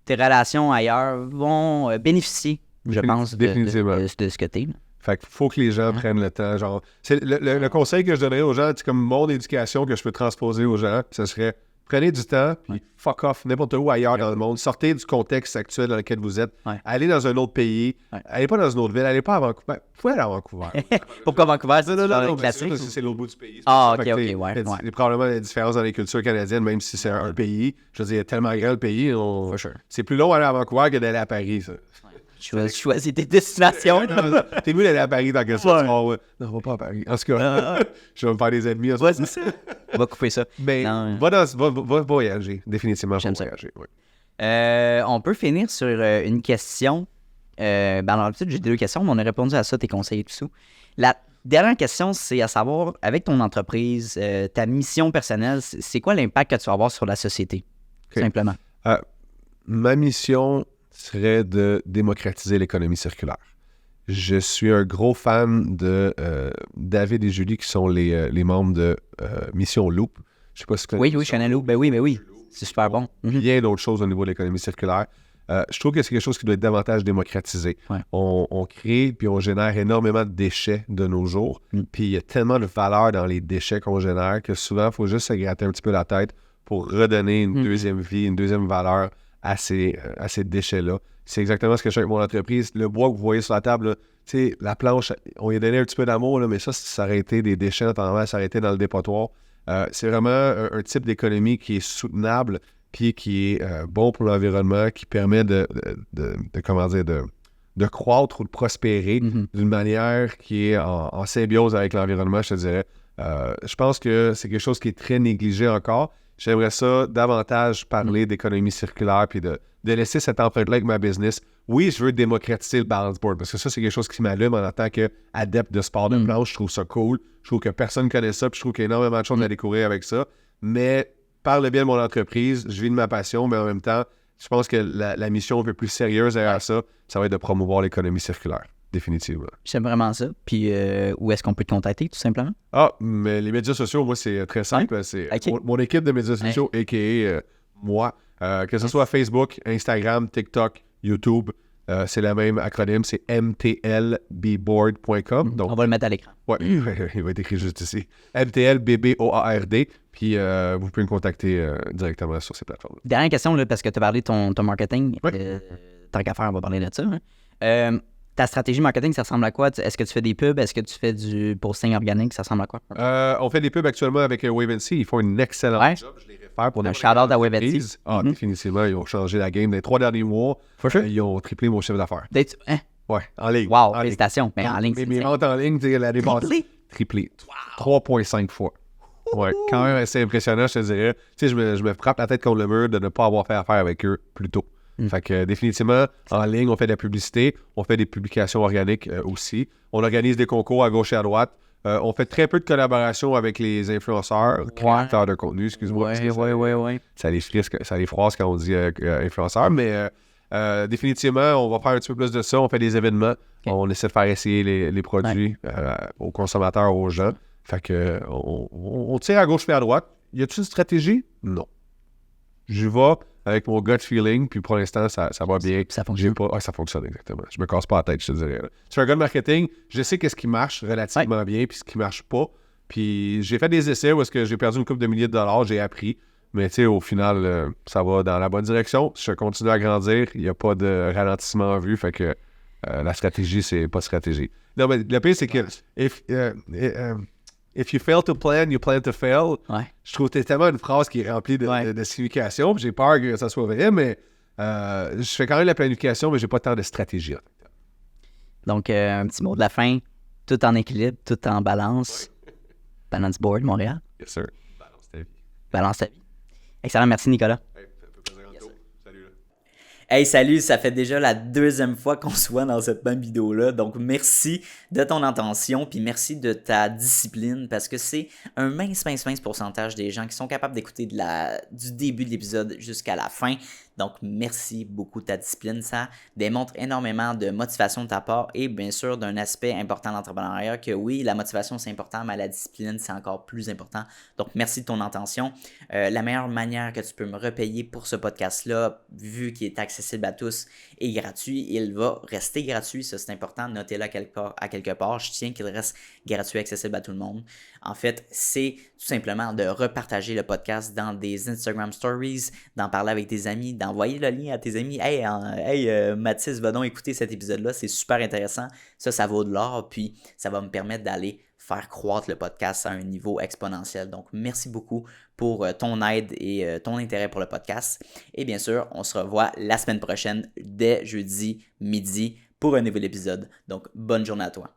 tes relations ailleurs vont bénéficier, je pense, de ce que tu es. Fait qu'il faut que les gens prennent le temps. Genre, c'est le conseil que je donnerais aux gens, c'est comme mon éducation que je peux transposer aux gens, ce serait prenez du temps, puis fuck off, n'importe où ailleurs dans le monde. Sortez du contexte actuel dans lequel vous êtes. Allez dans un autre pays. Allez pas dans une autre ville. Allez pas à Vancouver. Vous pouvez aller à Vancouver. Pourquoi Vancouver? Non, classique. C'est l'autre bout du pays. OK, Il y a probablement des différences dans les cultures canadiennes, même si c'est un pays. Je veux dire, il y a tellement grand le pays. C'est plus long d'aller à Vancouver que d'aller à Paris, ça. Choisis tes destinations. T'es mieux d'aller à Paris dans quelque chose. Non, on va pas à Paris. En tout cas, je vais me faire des ennemis. C'est ça. On va couper ça. Mais va voyager, définitivement. J'aime ça. Voyager, on peut finir sur une question. Dans l'habitude, j'ai 2 questions, mais on a répondu à ça, tes conseils et tout ça. La dernière question, c'est à savoir, avec ton entreprise, ta mission personnelle, c'est quoi l'impact que tu vas avoir sur la société, simplement? Ma mission serait de démocratiser l'économie circulaire. Je suis un gros fan de David et Julie, qui sont les membres de Mission Loop. Je sais pas si tu connais. Oui, je connais Loop. Ben oui. C'est super bon. Bien d'autres choses au niveau de l'économie circulaire. Je trouve que c'est quelque chose qui doit être davantage démocratisé. On crée puis on génère énormément de déchets de nos jours. Puis il y a tellement de valeur dans les déchets qu'on génère que souvent, il faut juste se gratter un petit peu la tête pour redonner une deuxième vie, une deuxième valeur à ces déchets-là. C'est exactement ce que je fais avec mon entreprise. Le bois que vous voyez sur la table, tu sais, la planche, on lui a donné un petit peu d'amour, là, mais ça aurait été des déchets, notamment, ça aurait été dans le dépotoir. C'est vraiment un type d'économie qui est soutenable puis qui est bon pour l'environnement, qui permet de croître ou de prospérer d'une manière qui est en symbiose avec l'environnement, je te dirais. Je pense que c'est quelque chose qui est très négligé encore. J'aimerais ça davantage parler d'économie circulaire puis de laisser cette empreinte-là avec ma business. Oui, je veux démocratiser le balance board parce que ça, c'est quelque chose qui m'allume en tant qu'adepte de sport de planche. Je trouve ça cool. Je trouve que personne ne connaît ça puis je trouve qu'il y a énormément de choses à découvrir avec ça. Mais par le bien de mon entreprise, je vis de ma passion, mais en même temps, je pense que la mission un peu plus sérieuse derrière ça va être de promouvoir l'économie circulaire. Définitivement. J'aime vraiment ça. Puis, où est-ce qu'on peut te contacter, tout simplement? Mais les médias sociaux, moi, c'est très simple. C'est mon équipe de médias sociaux, a.k.a. moi. Que ce soit Facebook, Instagram, TikTok, YouTube, c'est le même acronyme, c'est mtlbboard.com. Donc, on va le mettre à l'écran. Oui, il va être écrit juste ici. mtlbboard. Puis vous pouvez me contacter directement sur ces plateformes. Dernière question, là, parce que tu as parlé de ton marketing. Oui. Tant qu'à faire, on va parler de ça. Hein. Ta stratégie marketing, ça ressemble à quoi? Est-ce que tu fais des pubs? Est-ce que tu fais du posting organique? Ça ressemble à quoi? On fait des pubs actuellement avec Wave & See. Ils font une excellente job. Je les réfère pour un shout-out à Wave & See. Définitivement, ils ont changé la game. Dans les 3 derniers mois, ils ont triplé mon chiffre d'affaires. Hein? Oui, en ligne. Wow, félicitations. Mais en ligne, c'est mes ventes en ligne, l'année passée. Triplé. 3,5 fois. Ouais, quand même assez impressionnant, je te dirais. Tu sais, je me frappe la tête contre le mur de ne pas avoir fait affaire avec eux plus tôt. Fait que définitivement, en ligne, on fait de la publicité, on fait des publications organiques aussi. On organise des concours à gauche et à droite. On fait très peu de collaboration avec les influenceurs, créateurs de contenu, excuse-moi. Oui. Ça les froisse quand on dit influenceurs, mais définitivement, on va faire un petit peu plus de ça. On fait des événements. Okay. On essaie de faire essayer les produits aux consommateurs, aux gens. Fait que on tire à gauche et à droite. Y a-t-il une stratégie? Non. Je vais avec mon gut feeling, puis pour l'instant, ça va bien. Ça fonctionne. Ça fonctionne exactement. Je me casse pas la tête, je te dirais. Je suis un gars de marketing, je sais qu'est-ce qui marche relativement bien, puis ce qui marche pas. Puis j'ai fait des essais où est-ce que j'ai perdu une couple de milliers de dollars, j'ai appris. Mais tu sais, au final, ça va dans la bonne direction. Je continue à grandir, il n'y a pas de ralentissement en vue, fait que la stratégie, c'est pas stratégie. Non, mais le pire, c'est que If you fail to plan, you plan to fail. Ouais. Je trouve que c'est tellement une phrase qui est remplie de signification. J'ai peur que ça soit vrai, mais je fais quand même la planification, mais j'ai pas tant de stratégie. Donc, un petit mot de la fin. Tout en équilibre, tout en balance. Oui. Balance Board, Montréal. Yes, sir. Balance ta vie. Balance ta vie. Excellent. Merci, Nicolas. Hey, salut, ça fait déjà la 2e fois qu'on se voit dans cette même vidéo-là. Donc, merci de ton attention, puis merci de ta discipline, parce que c'est un mince pourcentage des gens qui sont capables d'écouter du début de l'épisode jusqu'à la fin. Donc, merci beaucoup de ta discipline. Ça démontre énormément de motivation de ta part et bien sûr d'un aspect important de l'entrepreneuriat que oui, la motivation c'est important, mais la discipline c'est encore plus important. Donc, merci de ton attention. La meilleure manière que tu peux me repayer pour ce podcast-là, vu qu'il est accessible à tous et gratuit, il va rester gratuit. Ça, c'est important. Notez-le à quelque part. Je tiens qu'il reste gratuit, accessible à tout le monde. En fait, c'est tout simplement de repartager le podcast dans des Instagram Stories, d'en parler avec tes amis, d'envoyer le lien à tes amis. Hey, Mathis, va donc écouter cet épisode-là, c'est super intéressant. Ça vaut de l'or, puis ça va me permettre d'aller faire croître le podcast à un niveau exponentiel. Donc, merci beaucoup pour ton aide et ton intérêt pour le podcast. Et bien sûr, on se revoit la semaine prochaine, dès jeudi midi, pour un nouvel épisode. Donc, bonne journée à toi.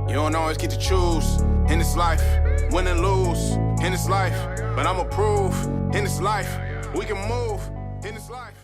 You don't always get to choose in this life, win and lose in this life. But I'ma prove in this life, we can move in this life.